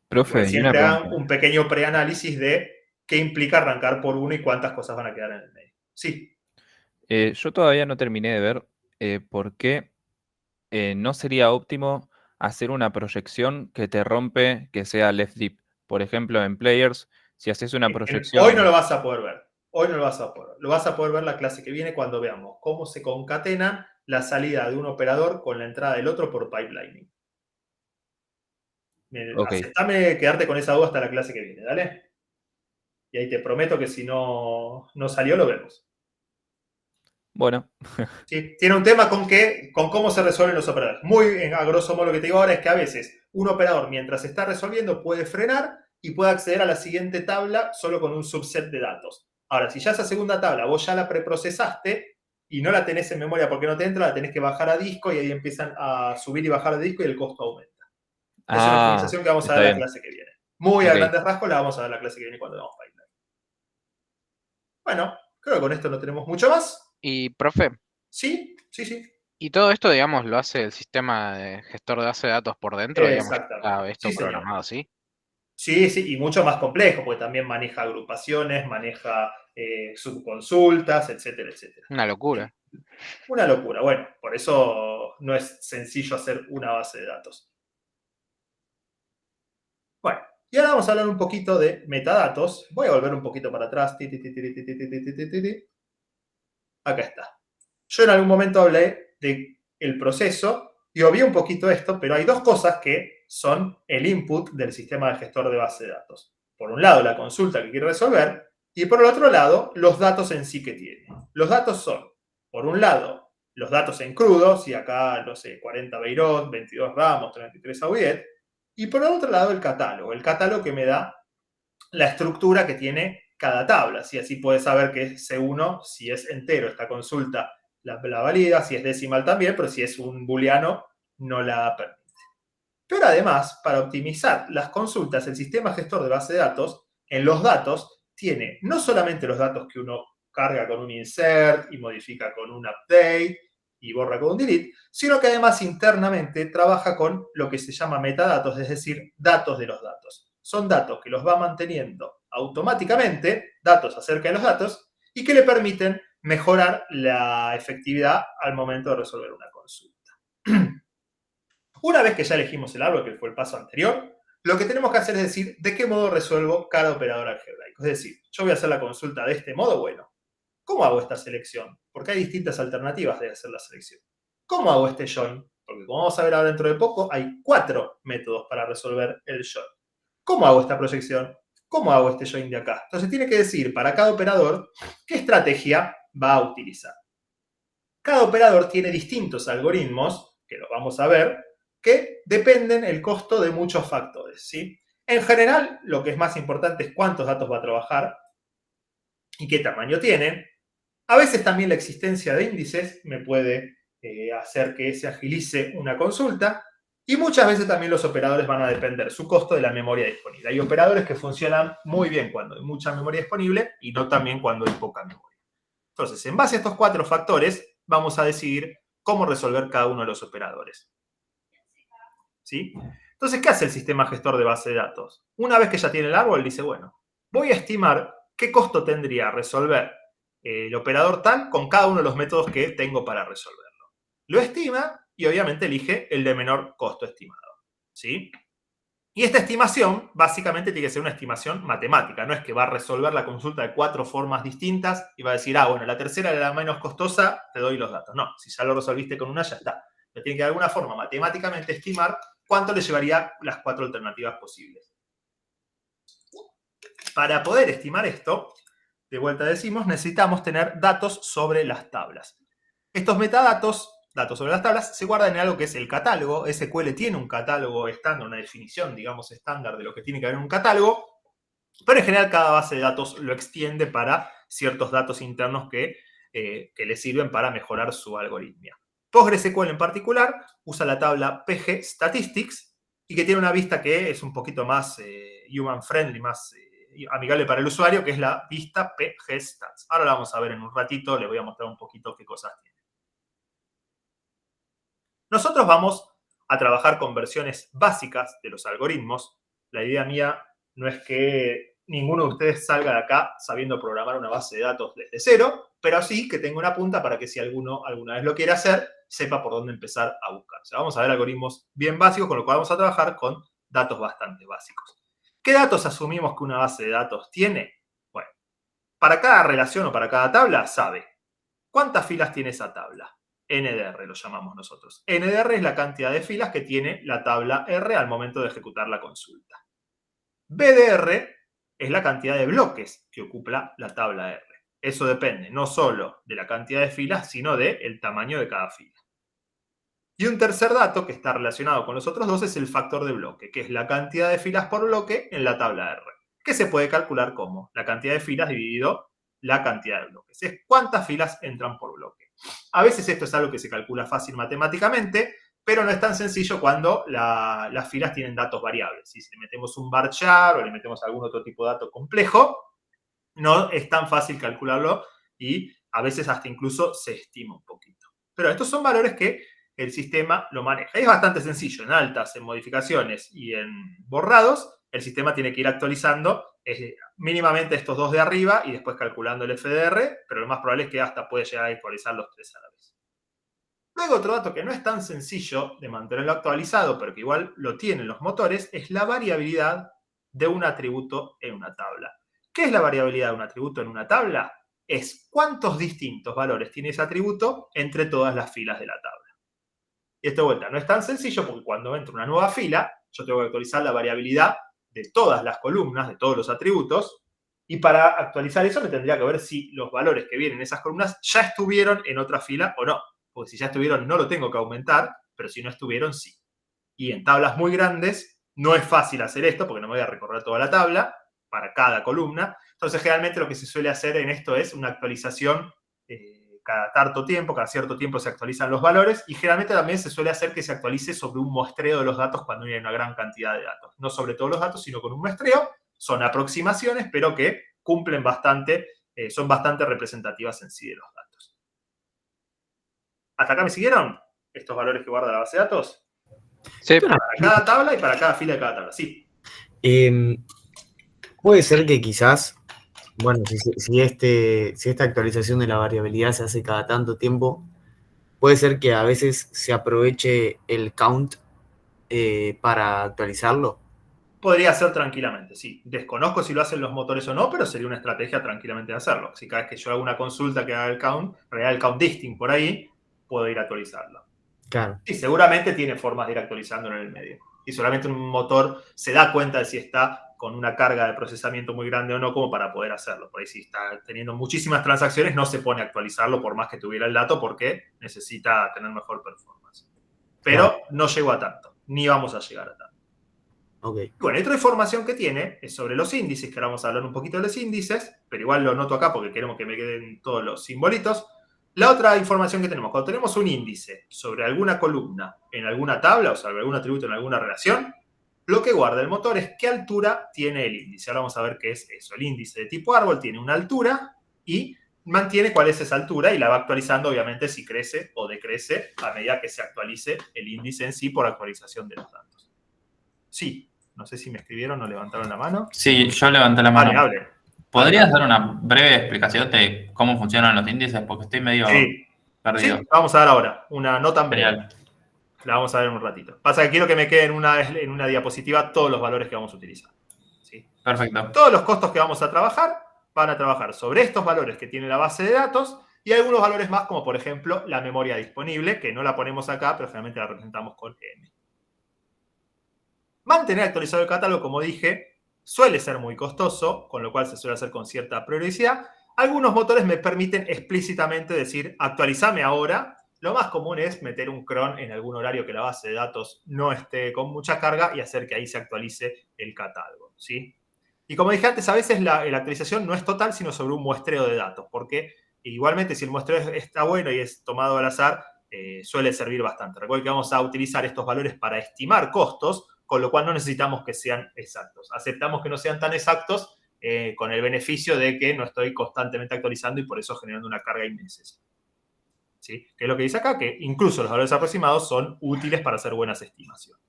Profe, Igual y una siempre hagan pregunta. un pequeño preanálisis de qué implica arrancar por uno y cuántas cosas van a quedar en el medio. Sí. Yo todavía no terminé de ver por qué no sería óptimo hacer una proyección que te rompe que sea left deep. Por ejemplo, en Players, si haces una proyección... Hoy no lo vas a poder ver. Hoy no lo vas a poder ver. Lo vas a poder ver la clase que viene cuando veamos cómo se concatena la salida de un operador con la entrada del otro por pipelining. Ok. Aceptame quedarte con esa duda hasta la clase que viene, ¿dale? Y ahí te prometo que si no salió, lo vemos. Bueno, ¿Sí? Tiene un tema con cómo se resuelven los operadores. Muy a grosso modo lo que te digo ahora es que a veces un operador mientras está resolviendo puede frenar y puede acceder a la siguiente tabla solo con un subset de datos. Ahora, si ya esa segunda tabla vos ya la preprocesaste y no la tenés en memoria porque no te entra, la tenés que bajar a disco y ahí empiezan a subir y bajar de disco y el costo aumenta. Es una optimización que vamos a está ver la bien. clase que viene. Muy a Ok. grandes rasgos la vamos a ver la clase que viene cuando veamos pipeline. Bueno, creo que con esto no tenemos mucho más. Y, profe, ¿Sí? Sí, sí. y todo esto, digamos, lo hace el sistema de gestor de base de datos por dentro, digamos, Exactamente. está esto Sí, señor. programado así. Sí, sí, y mucho más complejo, porque también maneja agrupaciones, maneja subconsultas, etcétera, etcétera. Una locura. Una locura. Bueno, por eso no es sencillo hacer una base de datos. Bueno, y ahora vamos a hablar un poquito de metadatos. Voy a volver un poquito para atrás. Acá está. Yo en algún momento hablé del proceso y obvié un poquito esto, pero hay dos cosas que son el input del sistema de gestor de base de datos. Por un lado, la consulta que quiere resolver y por el otro lado, los datos en sí que tiene. Los datos son, por un lado, los datos en crudo, si acá, no sé, 40 Beirut, 22 Ramos, 33 Audiet, y por el otro lado, el catálogo que me da la estructura que tiene cada tabla. Si así puedes saber que es C1, si es entero esta consulta la valida, si es decimal también, pero si es un booleano no la permite. Pero además, para optimizar las consultas, el sistema gestor de base de datos, en los datos, tiene no solamente los datos que uno carga con un insert y modifica con un update y borra con un delete, sino que además internamente trabaja con lo que se llama metadatos, es decir, datos de los datos. Son datos que los va manteniendo automáticamente, datos acerca de los datos, y que le permiten mejorar la efectividad al momento de resolver una consulta. Una vez que ya elegimos el árbol, que fue el paso anterior, lo que tenemos que hacer es decir de qué modo resuelvo cada operador algebraico. Es decir, yo voy a hacer la consulta de este modo, bueno, ¿cómo hago esta selección? Porque hay distintas alternativas de hacer la selección. ¿Cómo hago este join? Porque como vamos a ver ahora dentro de poco, hay 4 métodos para resolver el join. ¿Cómo hago esta proyección? ¿Cómo hago este join de acá? Entonces tiene que decir para cada operador qué estrategia va a utilizar. Cada operador tiene distintos algoritmos, que los vamos a ver, que dependen el costo de muchos factores, ¿sí? En general, lo que es más importante es cuántos datos va a trabajar y qué tamaño tienen. A veces también la existencia de índices me puede hacer que se agilice una consulta. Y muchas veces también los operadores van a depender su costo de la memoria disponible. Hay operadores que funcionan muy bien cuando hay mucha memoria disponible y no tan bien cuando hay poca memoria. Entonces, en base a estos 4 factores, vamos a decidir cómo resolver cada uno de los operadores. ¿Sí? Entonces, ¿qué hace el sistema gestor de base de datos? Una vez que ya tiene el árbol, dice, bueno, voy a estimar qué costo tendría resolver el operador tal con cada uno de los métodos que tengo para resolverlo. Lo estima y obviamente elige el de menor costo estimado. ¿Sí? Y esta estimación, básicamente, tiene que ser una estimación matemática. No es que va a resolver la consulta de 4 formas distintas y va a decir, bueno, la tercera era la menos costosa, te doy los datos. No, si ya lo resolviste con una, ya está. Pero tiene que de alguna forma matemáticamente estimar cuánto le llevaría las 4 alternativas posibles. Para poder estimar esto, de vuelta decimos, necesitamos tener datos sobre las tablas. Estos metadatos, datos sobre las tablas, se guardan en algo que es el catálogo. SQL tiene un catálogo estándar, una definición, digamos, estándar de lo que tiene que haber en un catálogo, pero en general cada base de datos lo extiende para ciertos datos internos que le sirven para mejorar su algoritmia. PostgreSQL en particular usa la tabla PG Statistics y que tiene una vista que es un poquito más human-friendly, más amigable para el usuario, que es la vista PG Stats. Ahora la vamos a ver en un ratito, les voy a mostrar un poquito qué cosas tiene. Nosotros vamos a trabajar con versiones básicas de los algoritmos. La idea mía no es que ninguno de ustedes salga de acá sabiendo programar una base de datos desde cero, pero sí que tenga una punta para que si alguno alguna vez lo quiere hacer, sepa por dónde empezar a buscar. O sea, vamos a ver algoritmos bien básicos, con lo cual vamos a trabajar con datos bastante básicos. ¿Qué datos asumimos que una base de datos tiene? Bueno, para cada relación o para cada tabla, sabe cuántas filas tiene esa tabla. NDR lo llamamos nosotros. NDR es la cantidad de filas que tiene la tabla R al momento de ejecutar la consulta. BDR es la cantidad de bloques que ocupa la tabla R. Eso depende no solo de la cantidad de filas, sino del tamaño de cada fila. Y un tercer dato que está relacionado con los otros dos es el factor de bloque, que es la cantidad de filas por bloque en la tabla R, que se puede calcular como la cantidad de filas dividido la cantidad de bloques. Es cuántas filas entran por bloque. A veces esto es algo que se calcula fácil matemáticamente, pero no es tan sencillo cuando las filas tienen datos variables. Si le metemos un varchar o le metemos algún otro tipo de dato complejo, no es tan fácil calcularlo y a veces hasta incluso se estima un poquito. Pero estos son valores que el sistema lo maneja. Es bastante sencillo. En altas, en modificaciones y en borrados, el sistema tiene que ir actualizando mínimamente estos dos de arriba y después calculando el FDR, pero lo más probable es que hasta puede llegar a actualizar los 3 a la vez. Luego, otro dato que no es tan sencillo de mantenerlo actualizado, pero que igual lo tienen los motores, es la variabilidad de un atributo en una tabla. ¿Qué es la variabilidad de un atributo en una tabla? Es cuántos distintos valores tiene ese atributo entre todas las filas de la tabla. Y esto de vuelta no es tan sencillo porque cuando entro una nueva fila, yo tengo que actualizar la variabilidad de todas las columnas, de todos los atributos, y para actualizar eso me tendría que ver si los valores que vienen en esas columnas ya estuvieron en otra fila o no. Porque si ya estuvieron no lo tengo que aumentar, pero si no estuvieron sí. Y en tablas muy grandes no es fácil hacer esto porque no me voy a recorrer toda la tabla para cada columna. Entonces generalmente lo que se suele hacer en esto es una actualización cada cierto tiempo se actualizan los valores y generalmente también se suele hacer que se actualice sobre un muestreo de los datos cuando hay una gran cantidad de datos. No sobre todos los datos, sino con un muestreo. Son aproximaciones, pero que cumplen bastante, son bastante representativas en sí de los datos. ¿Hasta acá me siguieron? ¿Estos valores que guarda la base de datos? Sí. Para cada tabla y para cada fila de cada tabla, sí. Puede ser que quizás, bueno, si esta actualización de la variabilidad se hace cada tanto tiempo, puede ser que a veces se aproveche el count para actualizarlo? Podría ser tranquilamente, sí. Desconozco si lo hacen los motores o no, pero sería una estrategia tranquilamente de hacerlo. Si cada vez que yo hago una consulta que haga el count, real count distinct por ahí, puedo ir a actualizarlo. Claro. Y seguramente tiene formas de ir actualizándolo en el medio. Y solamente un motor se da cuenta de si está con una carga de procesamiento muy grande o no, como para poder hacerlo. Por ahí si está teniendo muchísimas transacciones, no se pone a actualizarlo por más que tuviera el dato, porque necesita tener mejor performance. Pero Claro. no llegó a tanto, ni vamos a llegar a tanto. Ok. Bueno, otra información que tiene es sobre los índices, que ahora vamos a hablar un poquito de los índices, pero igual lo noto acá porque queremos que me queden todos los simbolitos. La otra información que tenemos, cuando tenemos un índice sobre alguna columna en alguna tabla, o sobre algún atributo en alguna relación, lo que guarda el motor es qué altura tiene el índice. Ahora vamos a ver qué es eso. El índice de tipo árbol tiene una altura y mantiene cuál es esa altura y la va actualizando, obviamente, si crece o decrece a medida que se actualice el índice en sí por actualización de los datos. Sí. No sé si me escribieron o levantaron la mano. Sí, yo levanté la mano. Hable. ¿Podrías dar una breve explicación de cómo funcionan los índices? Porque estoy medio perdido. Sí, vamos a dar ahora. Una no tan breve. Genial. La vamos a ver en un ratito. Pasa que quiero que me quede en una diapositiva todos los valores que vamos a utilizar. ¿Sí? Perfecto. Todos los costos que vamos a trabajar van a trabajar sobre estos valores que tiene la base de datos y algunos valores más, como por ejemplo la memoria disponible, que no la ponemos acá, pero generalmente la representamos con M. Mantener actualizado el catálogo, como dije, suele ser muy costoso, con lo cual se suele hacer con cierta prioridad. Algunos motores me permiten explícitamente decir, actualizame ahora. Lo más común es meter un cron en algún horario que la base de datos no esté con mucha carga y hacer que ahí se actualice el catálogo, ¿sí? Y como dije antes, a veces la actualización no es total, sino sobre un muestreo de datos, porque igualmente si el muestreo está bueno y es tomado al azar, suele servir bastante. Recuerden que vamos a utilizar estos valores para estimar costos, con lo cual no necesitamos que sean exactos. Aceptamos que no sean tan exactos con el beneficio de que no estoy constantemente actualizando y por eso generando una carga innecesaria. ¿Sí? Que es lo que dice acá, que incluso los valores aproximados son útiles para hacer buenas estimaciones.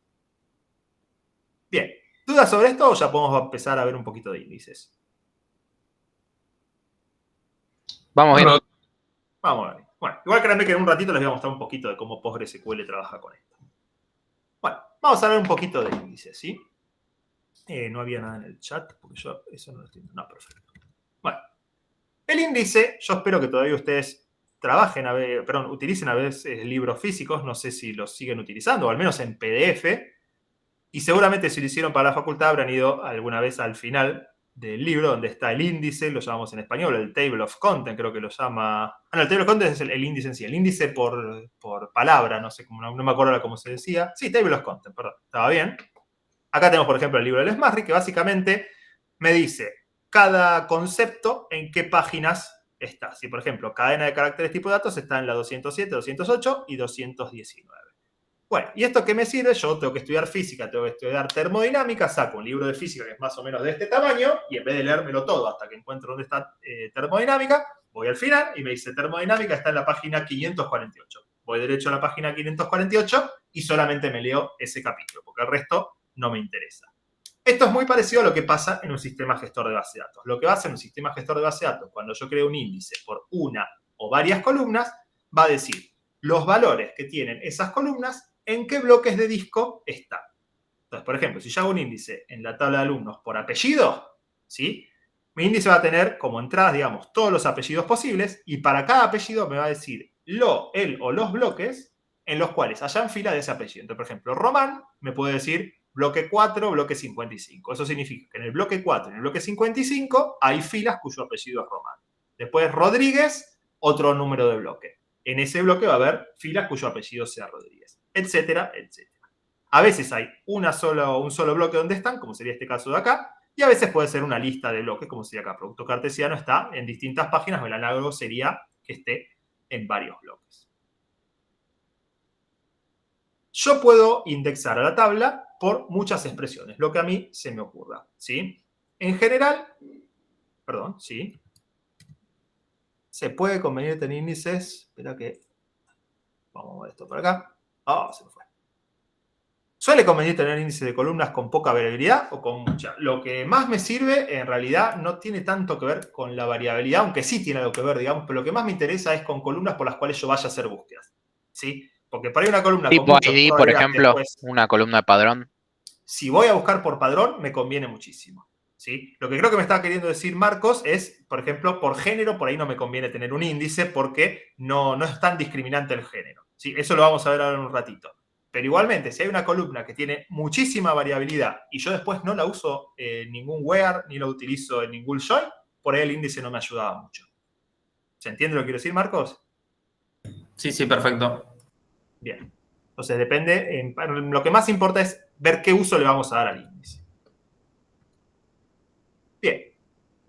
Bien, ¿dudas sobre esto o ya podemos empezar a ver un poquito de índices? Vamos bien. Vamos a ver. Bueno, igual créanme que en un ratito les voy a mostrar un poquito de cómo PostgreSQL trabaja con esto. Bueno, vamos a ver un poquito de índices, ¿sí? No había nada en el chat, porque yo eso no lo estoy viendo. No, perfecto. Bueno, el índice, yo espero que todavía ustedes utilicen a veces libros físicos, no sé si los siguen utilizando, o al menos en PDF, y seguramente si lo hicieron para la facultad habrán ido alguna vez al final del libro donde está el índice, lo llamamos en español, el Table of Content, creo que lo llama... el Table of Content es el índice en sí, el índice por palabra, no sé, no me acuerdo cómo se decía. Sí, Table of Content, perdón, estaba bien. Acá tenemos, por ejemplo, el libro del Smartry, que básicamente me dice cada concepto en qué páginas está. Si, por ejemplo, cadena de caracteres tipo de datos está en la 207, 208 y 219. Bueno, ¿y esto qué me sirve? Yo tengo que estudiar física, tengo que estudiar termodinámica, saco un libro de física que es más o menos de este tamaño y en vez de leérmelo todo hasta que encuentro dónde está termodinámica, voy al final y me dice termodinámica está en la página 548. Voy derecho a la página 548 y solamente me leo ese capítulo, porque el resto no me interesa. Esto es muy parecido a lo que pasa en un sistema gestor de base de datos. Lo que pasa en un sistema gestor de base de datos, cuando yo creo un índice por una o varias columnas, va a decir los valores que tienen esas columnas, en qué bloques de disco están. Entonces, por ejemplo, si yo hago un índice en la tabla de alumnos por apellido, ¿sí? Mi índice va a tener como entradas, digamos, todos los apellidos posibles y para cada apellido me va a decir el o los bloques en los cuales hayan fila de ese apellido. Entonces, por ejemplo, Román me puede decir bloque 4, bloque 55. Eso significa que en el bloque 4 y en el bloque 55 hay filas cuyo apellido es Román. Después Rodríguez, otro número de bloque. En ese bloque va a haber filas cuyo apellido sea Rodríguez, etcétera, etcétera. A veces hay un solo bloque donde están, como sería este caso de acá, y a veces puede ser una lista de bloques, como sería acá. Producto cartesiano está en distintas páginas, o el análogo sería que esté en varios bloques. Yo puedo indexar a la tabla por muchas expresiones, lo que a mí se me ocurra, ¿sí? En general, ¿sí? Se puede convenir tener índices, espera que... Vamos a ver esto por acá. Se me fue. Suele convenir tener índices de columnas con poca variabilidad o con mucha. Lo que más me sirve, en realidad, no tiene tanto que ver con la variabilidad, aunque sí tiene algo que ver, digamos, pero lo que más me interesa es con columnas por las cuales yo vaya a hacer búsquedas, ¿sí? Porque por ahí una columna con Tipo muchos ID, por todavía ejemplo, después, una columna de padrón. si voy a buscar por padrón, me conviene muchísimo. ¿Sí? Lo que creo que me estaba queriendo decir Marcos es, por ejemplo, por género, por ahí no me conviene tener un índice porque no es tan discriminante el género. ¿Sí? Eso lo vamos a ver ahora en un ratito. Pero igualmente, si hay una columna que tiene muchísima variabilidad y yo después no la uso en ningún where, ni la utilizo en ningún join, por ahí el índice no me ayudaba mucho. ¿Se entiende lo que quiero decir, Marcos? Sí, sí, perfecto. Bien. Entonces depende, lo que más importa es ver qué uso le vamos a dar al índice. Bien.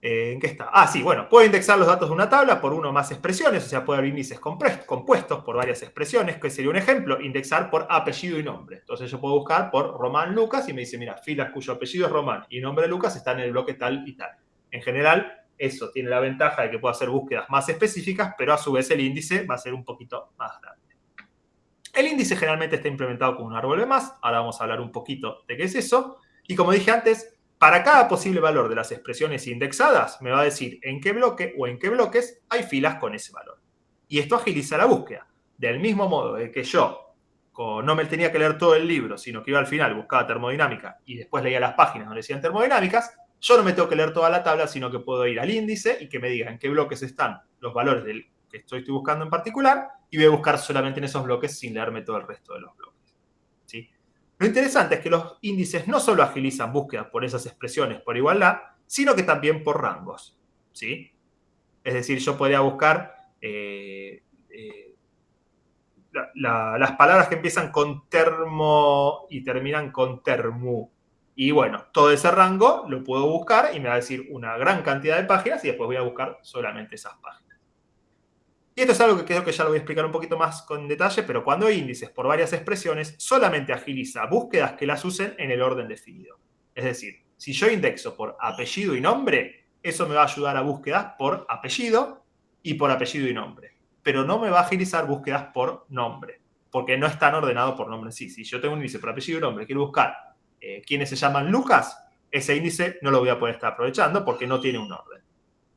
¿En qué está? Ah, sí, bueno, puedo indexar los datos de una tabla por uno o más expresiones, o sea, puede haber índices compuestos por varias expresiones, que sería un ejemplo, indexar por apellido y nombre. Entonces yo puedo buscar por Román Lucas y me dice, mira, filas cuyo apellido es Román y nombre de Lucas están en el bloque tal y tal. En general, eso tiene la ventaja de que puedo hacer búsquedas más específicas, pero a su vez el índice va a ser un poquito más grande. El índice generalmente está implementado con un árbol de más. Ahora vamos a hablar un poquito de qué es eso. Y como dije antes, para cada posible valor de las expresiones indexadas, me va a decir en qué bloque o en qué bloques hay filas con ese valor. Y esto agiliza la búsqueda. Del mismo modo de que yo no me tenía que leer todo el libro, sino que iba al final, buscaba termodinámica y después leía las páginas donde decían termodinámicas, yo no me tengo que leer toda la tabla, sino que puedo ir al índice y que me diga en qué bloques están los valores del que estoy buscando en particular y voy a buscar solamente en esos bloques sin leerme todo el resto de los bloques. ¿Sí? Lo interesante es que los índices no solo agilizan búsquedas por esas expresiones por igualdad, sino que también por rangos. ¿Sí? Es decir, yo podría buscar las palabras que empiezan con termo y terminan con termu. Y bueno, todo ese rango lo puedo buscar y me va a decir una gran cantidad de páginas y después voy a buscar solamente esas páginas. Y esto es algo que creo que ya lo voy a explicar un poquito más con detalle, pero cuando hay índices por varias expresiones, solamente agiliza búsquedas que las usen en el orden definido. Es decir, si yo indexo por apellido y nombre, eso me va a ayudar a búsquedas por apellido y por apellido y nombre. Pero no me va a agilizar búsquedas por nombre, porque no están ordenados por nombre en sí. Si yo tengo un índice por apellido y nombre, quiero buscar quiénes se llaman Lucas, ese índice no lo voy a poder estar aprovechando porque no tiene un orden.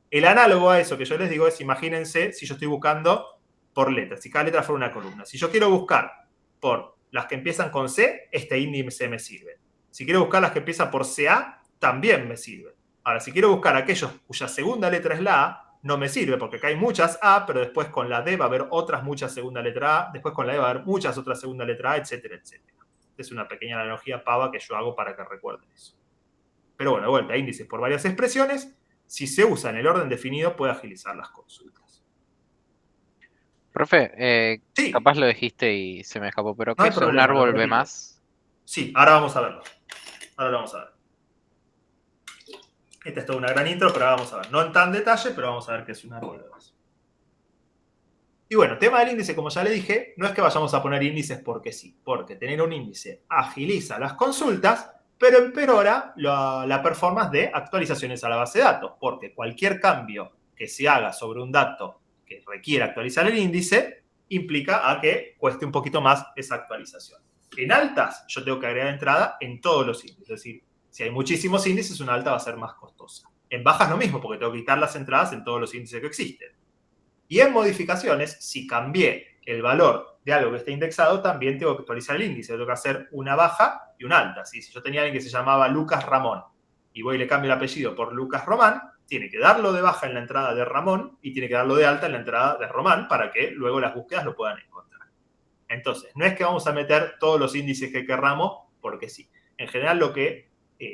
El análogo a eso que yo les digo es, imagínense si yo estoy buscando por letras, si cada letra fuera una columna. Si yo quiero buscar por las que empiezan con C, este índice me sirve. Si quiero buscar las que empiezan por CA, también me sirve. Ahora, si quiero buscar aquellos cuya segunda letra es la A, no me sirve, porque acá hay muchas A, pero después con la D va a haber otras muchas segunda letra A, después con la E va a haber muchas otras segunda letra A, etcétera, etcétera. Es una pequeña analogía pava que yo hago para que recuerden eso. Pero bueno, de vuelta, índices por varias expresiones. Si se usa en el orden definido, puede agilizar las consultas. Profe, Sí, capaz lo dijiste y se me escapó, pero no ¿qué hay es un problema, lo árbol B+. repito. Sí, ahora vamos a verlo. Ahora lo vamos a ver. Esta es toda una gran intro, pero ahora vamos a ver. No en tan detalle, pero vamos a ver qué es un árbol de base. Y bueno, tema del índice, como ya le dije, no es que vayamos a poner índices porque sí, porque tener un índice agiliza las consultas, pero empeora la performance de actualizaciones a la base de datos, porque cualquier cambio que se haga sobre un dato que requiera actualizar el índice implica a que cueste un poquito más esa actualización. En altas, yo tengo que agregar entrada en todos los índices, es decir, si hay muchísimos índices, una alta va a ser más costosa. En bajas lo mismo, porque tengo que quitar las entradas en todos los índices que existen. Y en modificaciones, si cambié el valor de algo que esté indexado, también tengo que actualizar el índice. Tengo que hacer una baja y una alta. Si yo tenía alguien que se llamaba Lucas Ramón y voy y le cambio el apellido por Lucas Román, tiene que darlo de baja en la entrada de Ramón y tiene que darlo de alta en la entrada de Román para que luego las búsquedas lo puedan encontrar. Entonces, no es que vamos a meter todos los índices que querramos porque sí. En general, lo que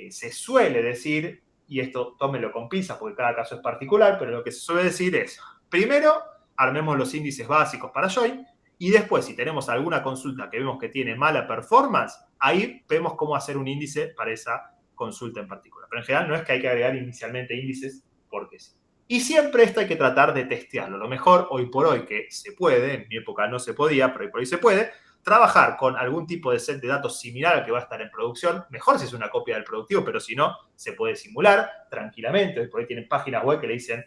se suele decir, y esto tómelo con pinzas porque cada caso es particular, pero lo que se suele decir es: primero, armemos los índices básicos para join y después, si tenemos alguna consulta que vemos que tiene mala performance, ahí vemos cómo hacer un índice para esa consulta en particular. Pero en general no es que hay que agregar inicialmente índices porque sí. Y siempre esto hay que tratar de testearlo. Lo mejor hoy por hoy que se puede, en mi época no se podía, pero hoy por hoy se puede, trabajar con algún tipo de set de datos similar al que va a estar en producción. Mejor si es una copia del productivo, pero si no, se puede simular tranquilamente. Hoy por hoy tienen páginas web que le dicen: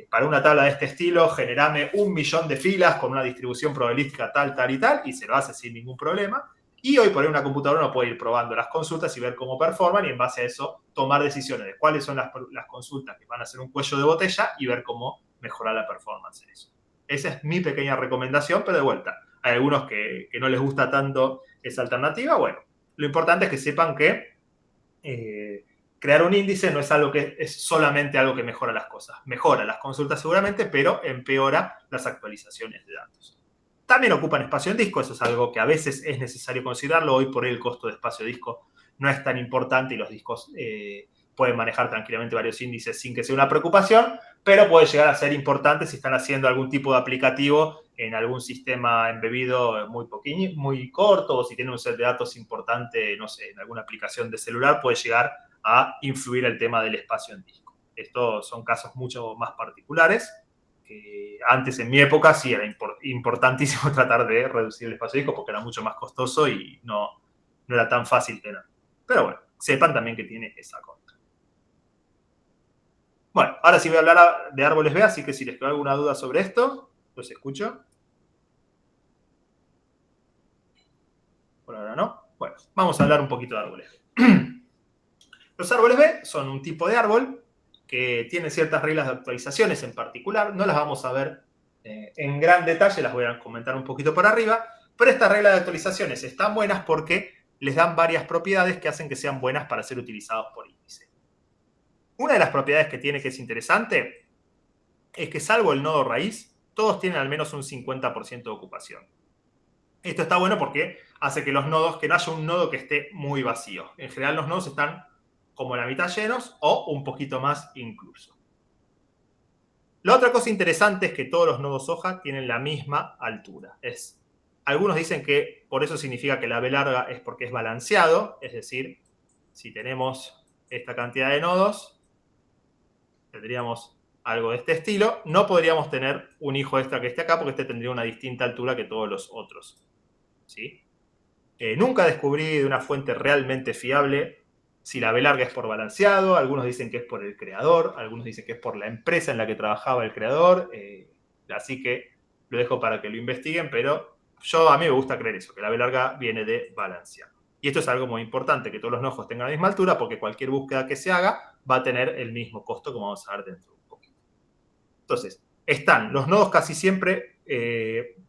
para una tabla de este estilo, generame 1.000.000 de filas con una distribución probabilística tal, tal y tal, y se lo hace sin ningún problema. Y hoy por hoy una computadora uno puede ir probando las consultas y ver cómo performan y en base a eso tomar decisiones de cuáles son las consultas que van a ser un cuello de botella y ver cómo mejorar la performance en eso. Esa es mi pequeña recomendación, pero de vuelta, Hay algunos que no les gusta tanto esa alternativa. Bueno, lo importante es que sepan que crear un índice no es algo que es solamente algo que mejora las cosas. Mejora las consultas seguramente, pero empeora las actualizaciones de datos. También ocupan espacio en disco, eso es algo que a veces es necesario considerarlo. Hoy por hoy el costo de espacio de disco no es tan importante y los discos pueden manejar tranquilamente varios índices sin que sea una preocupación, pero puede llegar a ser importante si están haciendo algún tipo de aplicativo en algún sistema embebido muy corto, o si tienen un set de datos importante, no sé, en alguna aplicación de celular, puede llegar a influir el tema del espacio en disco. Estos son casos mucho más particulares, que antes en mi época sí era importantísimo tratar de reducir el espacio de disco porque era mucho más costoso y no era tan fácil tener. Pero bueno, sepan también que tiene esa contra. Bueno, ahora sí voy a hablar de árboles B, así que si les queda alguna duda sobre esto, los escucho. Por ahora no. Bueno, vamos a hablar un poquito de árboles B. Los árboles B son un tipo de árbol que tiene ciertas reglas de actualizaciones en particular. No las vamos a ver en gran detalle, las voy a comentar un poquito por arriba, pero estas reglas de actualizaciones están buenas porque les dan varias propiedades que hacen que sean buenas para ser utilizados por índice. Una de las propiedades que tiene que es interesante es que salvo el nodo raíz, todos tienen al menos un 50% de ocupación. Esto está bueno porque hace que los nodos, que no haya un nodo que esté muy vacío. En general los nodos están como la mitad llenos o un poquito más incluso. La otra cosa interesante es que todos los nodos hoja tienen la misma altura. Algunos dicen que por eso significa que la B larga es porque es balanceado, es decir, si tenemos esta cantidad de nodos, tendríamos algo de este estilo. No podríamos tener un hijo extra que esté acá porque este tendría una distinta altura que todos los otros. ¿Sí? Nunca descubrí de una fuente realmente fiable si la B larga es por balanceado. Algunos dicen que es por el creador, algunos dicen que es por la empresa en la que trabajaba el creador. Así que lo dejo para que lo investiguen, pero a mí me gusta creer eso, que la B larga viene de balanceado. Y esto es algo muy importante, que todos los nodos tengan la misma altura, porque cualquier búsqueda que se haga va a tener el mismo costo, como vamos a ver dentro de un poquito. Entonces, están los nodos casi siempre,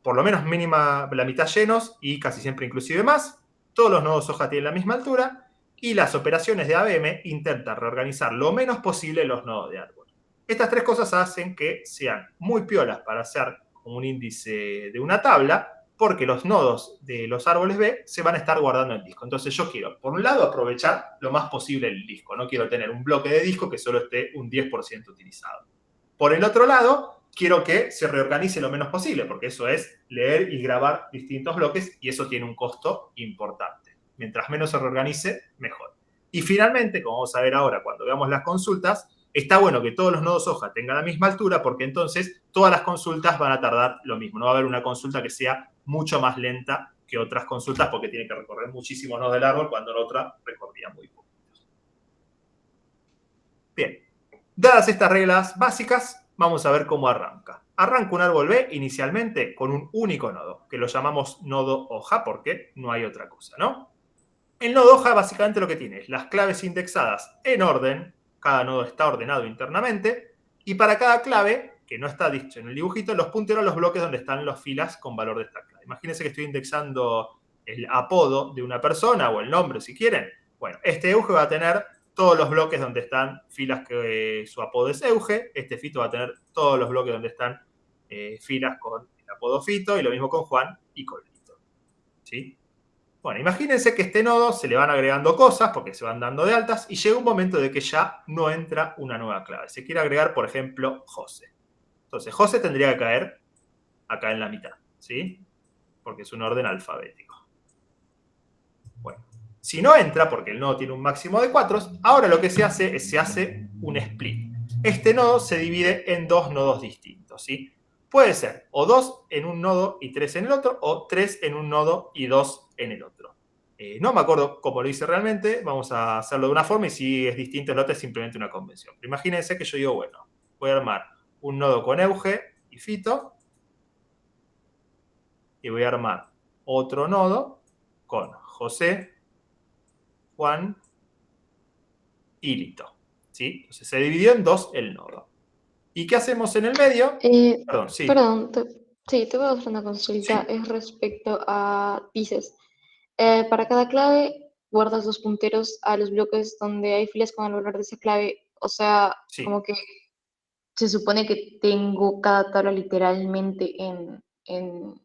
por lo menos mínima la mitad llenos y casi siempre inclusive más. Todos los nodos hoja tienen la misma altura y las operaciones de ABM intentan reorganizar lo menos posible los nodos de árbol. Estas tres cosas hacen que sean muy piolas para hacer un índice de una tabla, porque los nodos de los árboles B se van a estar guardando en el disco. Entonces yo quiero, por un lado, aprovechar lo más posible el disco. No quiero tener un bloque de disco que solo esté un 10% utilizado. Por el otro lado, quiero que se reorganice lo menos posible, porque eso es leer y grabar distintos bloques y eso tiene un costo importante. Mientras menos se reorganice, mejor. Y finalmente, como vamos a ver ahora cuando veamos las consultas, está bueno que todos los nodos hoja tengan la misma altura porque entonces todas las consultas van a tardar lo mismo. No va a haber una consulta que sea mucho más lenta que otras consultas porque tiene que recorrer muchísimos nodos del árbol cuando la otra recorría muy poquitos. Bien, dadas estas reglas básicas, vamos a ver cómo arranca. Arranca un árbol B inicialmente con un único nodo, que lo llamamos nodo hoja porque no hay otra cosa, ¿no? El nodo hoja básicamente lo que tiene es las claves indexadas en orden, cada nodo está ordenado internamente, y para cada clave, que no está dicho en el dibujito, los punteros a los bloques donde están las filas con valor de esta clave. Imagínense que estoy indexando el apodo de una persona o el nombre si quieren. Bueno, este Euge va a tener todos los bloques donde están filas que su apodo es Euge. Este Fito va a tener todos los bloques donde están filas con el apodo Fito, y lo mismo con Juan y con Lito. ¿Sí? Bueno, imagínense que este nodo se le van agregando cosas porque se van dando de altas y llega un momento de que ya no entra una nueva clave. Se quiere agregar, por ejemplo, José. Entonces, José tendría que caer acá en la mitad, ¿sí? Porque es un orden alfabético. Bueno, si no entra, porque el nodo tiene un máximo de 4, ahora lo que se hace es se hace un split. Este nodo se divide en dos nodos distintos, ¿sí? Puede ser o 2 en un nodo y 3 en el otro, o 3 en un nodo y 2 en el otro. No me acuerdo cómo lo hice realmente, vamos a hacerlo de una forma y si es distinto el otro es simplemente una convención. Pero imagínense que yo digo, bueno, voy a armar un nodo con Euge y Fito y voy a armar otro nodo con José, Juan y Lito. ¿Sí? Entonces se dividió en dos el nodo. ¿Y qué hacemos en el medio? Perdón, sí. Perdón, Sí, te voy a hacer una consulta. Es respecto a, dices, para cada clave guardas los punteros a los bloques donde hay filas con el valor de esa clave. O sea, Sí, como que se supone que tengo cada tabla literalmente en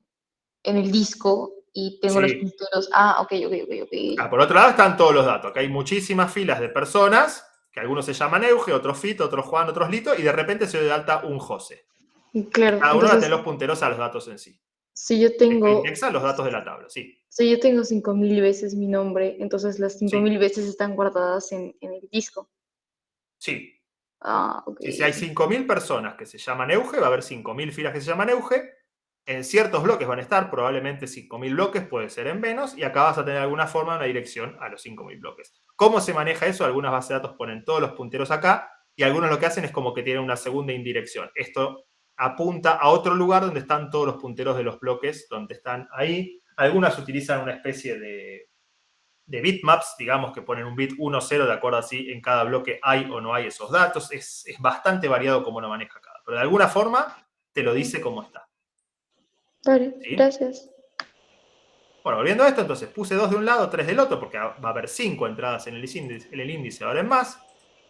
el disco y tengo los sí. punteros. Ah, ok, ok, ok, Ah, ok. por otro lado están todos los datos, que hay muchísimas filas de personas, que algunos se llaman Euge, otros Fito, otros Juan, otros Lito, y de repente se dio de alta un José. Y Claro, cada uno va a entonces, tener los punteros a los datos en sí. si yo Esto tengo, indexa los datos de la tabla, sí. si yo tengo 5000 veces mi nombre, entonces las cinco Sí, mil veces están guardadas en el disco. sí. Ah, ok. Si hay 5.000 personas que se llaman Euge, va a haber 5.000 filas que se llaman Euge. En ciertos bloques van a estar probablemente 5.000 bloques, puede ser en menos, y acá vas a tener alguna forma, una dirección a los 5.000 bloques. ¿Cómo se maneja eso? Algunas bases de datos ponen todos los punteros acá, y algunos lo que hacen es como que tienen una segunda indirección. Esto apunta a otro lugar donde están todos los punteros de los bloques, donde están ahí. Algunas utilizan una especie de bitmaps, digamos que ponen un bit 1, 0, de acuerdo a si en cada bloque hay o no hay esos datos. Es bastante variado cómo lo maneja cada. Pero de alguna forma te lo dice cómo está. Vale, ¿Sí? gracias. Bueno, volviendo a esto, entonces puse 2 de un lado, 3 del otro, porque va a haber 5 entradas en el índice, ahora en más.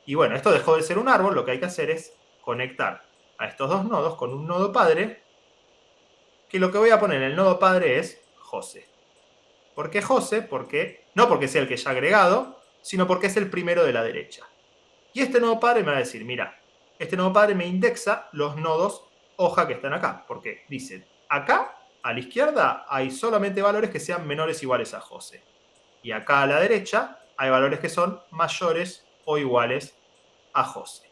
Y bueno, esto dejó de ser un árbol, lo que hay que hacer es conectar a estos dos nodos con un nodo padre, que lo que voy a poner en el nodo padre es José. ¿Por qué José? No porque sea el que ya ha agregado, sino porque es el primero de la derecha. Y este nodo padre me va a decir, mira, este nodo padre me indexa los nodos hoja que están acá, porque dice, acá a la izquierda hay solamente valores que sean menores o iguales a José. Y acá a la derecha hay valores que son mayores o iguales a José.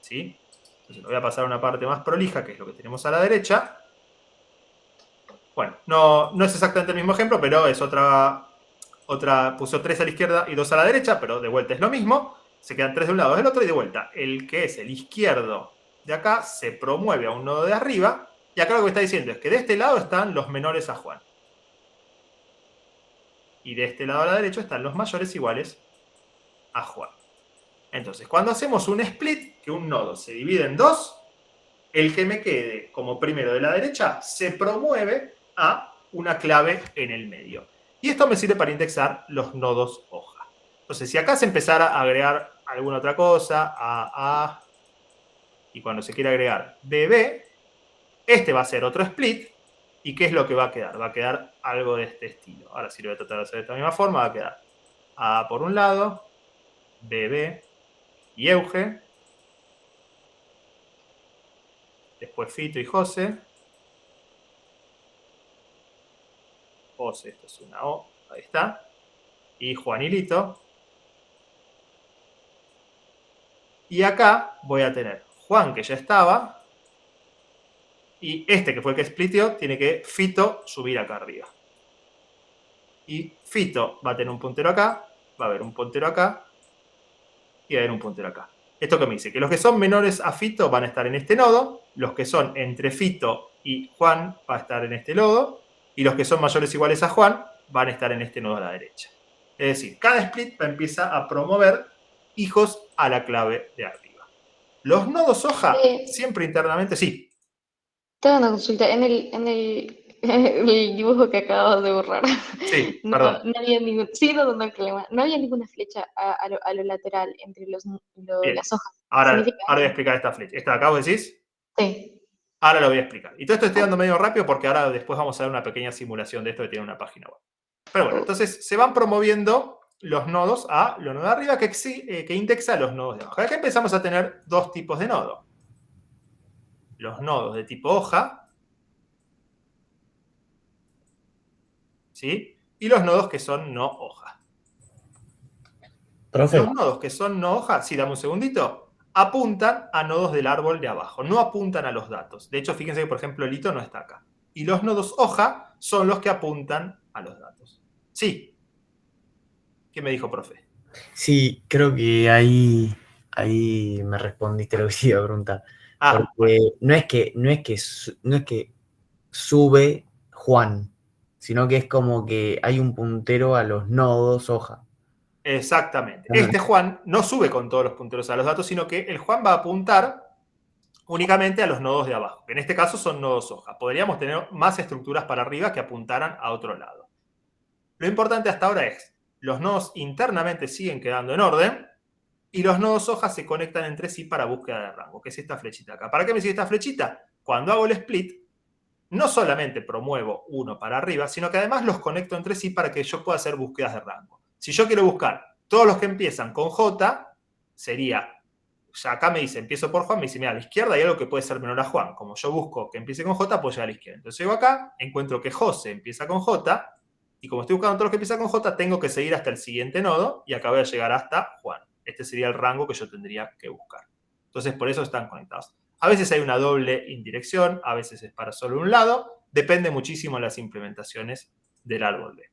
¿Sí? Entonces lo voy a pasar a una parte más prolija, que es lo que tenemos a la derecha. Bueno, no es exactamente el mismo ejemplo, pero es puso 3 a la izquierda y 2 a la derecha, pero de vuelta es lo mismo. Se quedan 3 de un lado, del otro, y de vuelta. El que es el izquierdo de acá se promueve a un nodo de arriba. Y acá lo que está diciendo es que de este lado están los menores a Juan. Y de este lado a la derecha están los mayores iguales a Juan. Entonces, cuando hacemos un split, que un nodo se divide en dos, el que me quede como primero de la derecha se promueve a una clave en el medio. Y esto me sirve para indexar los nodos hoja. Entonces, si acá se empezara a agregar alguna otra cosa, A, y cuando se quiera agregar BB, este va a ser otro split. ¿Y qué es lo que va a quedar? Va a quedar algo de este estilo. Ahora, si lo voy a tratar de hacer de esta misma forma, va a quedar A por un lado, BB y Euge, después Fito y José. José, esto es una O, ahí está. Y Juanilito. Y acá voy a tener Juan, que ya estaba. Y este, que fue el que splitió, tiene que Fito subir acá arriba. Y Fito va a tener un puntero acá, va a haber un puntero acá, y va a haber un puntero acá. Esto que me dice, que los que son menores a Fito van a estar en este nodo, los que son entre Fito y Juan van a estar en este nodo, y los que son mayores o iguales a Juan van a estar en este nodo a la derecha. Es decir, cada split empieza a promover hijos a la clave de arriba. Los nodos hoja, siempre internamente, sí. Tengo una consulta. El dibujo que acabas de borrar, Sí, no, perdón. no había ningún, sí, no hay problema. No había ninguna flecha a lo lateral entre Bien. las hojas. Ahora ¿Significa voy a algo? explicar esta flecha. ¿Esta de acá vos decís? Sí. Ahora lo voy a explicar. Y todo esto estoy dando medio rápido porque ahora después vamos a ver una pequeña simulación de esto que tiene una página web. Pero bueno, entonces se van promoviendo los nodos a los nodos de arriba que indexa los nodos de abajo. Acá empezamos a tener dos tipos de nodo. Los nodos de tipo hoja, ¿sí? Y los nodos que son no hoja. Profe, Los nodos que son no hoja, sí, dame un segundito, apuntan a nodos del árbol de abajo, no apuntan a los datos. De hecho, fíjense que, por ejemplo, el hito no está acá. Y los nodos hoja son los que apuntan a los datos. Sí. ¿Qué me dijo, profe? sí, creo que ahí me respondiste lo que te iba a preguntar. Porque Bueno. no es que sube Juan, sino que es como que hay un puntero a los nodos hoja. Exactamente. Este Juan no sube con todos los punteros a los datos, sino que el Juan va a apuntar únicamente a los nodos de abajo, que en este caso son nodos hoja. Podríamos tener más estructuras para arriba que apuntaran a otro lado. Lo importante hasta ahora es, los nodos internamente siguen quedando en orden y los nodos hoja se conectan entre sí para búsqueda de rango, que es esta flechita acá. ¿Para qué me sirve esta flechita? Cuando hago el split, no solamente promuevo uno para arriba, sino que además los conecto entre sí para que yo pueda hacer búsquedas de rango. Si yo quiero buscar todos los que empiezan con J, sería, ya acá me dice, empiezo por Juan, me dice, mira, a la izquierda hay algo que puede ser menor a Juan. Como yo busco que empiece con J, pues llegar a la izquierda. Entonces llego acá, encuentro que José empieza con J, y como estoy buscando todos los que empiezan con J, tengo que seguir hasta el siguiente nodo, y acá voy a llegar hasta Juan. Este sería el rango que yo tendría que buscar. Entonces, por eso están conectados. A veces hay una doble indirección, a veces es para solo un lado, depende muchísimo de las implementaciones del árbol D.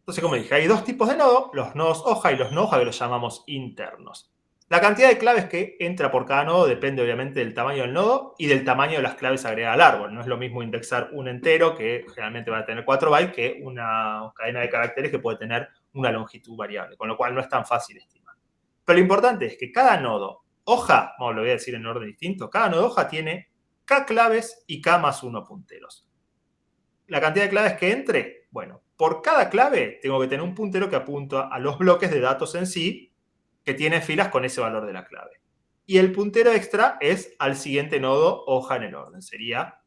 Entonces, como dije, hay dos tipos de nodo, los nodos hoja y los nodos hoja, que los llamamos internos. La cantidad de claves que entra por cada nodo depende obviamente del tamaño del nodo y del tamaño de las claves agregadas al árbol. No es lo mismo indexar un entero, que generalmente va a tener 4 bytes, que una cadena de caracteres que puede tener una longitud variable, con lo cual no es tan fácil estimar. Pero lo importante es que cada nodo hoja, lo voy a decir en orden distinto, cada nodo hoja tiene K claves y K más 1 punteros. La cantidad de claves que entre, bueno, por cada clave tengo que tener un puntero que apunta a los bloques de datos en sí, que tiene filas con ese valor de la clave. Y el puntero extra es al siguiente nodo hoja en el orden, sería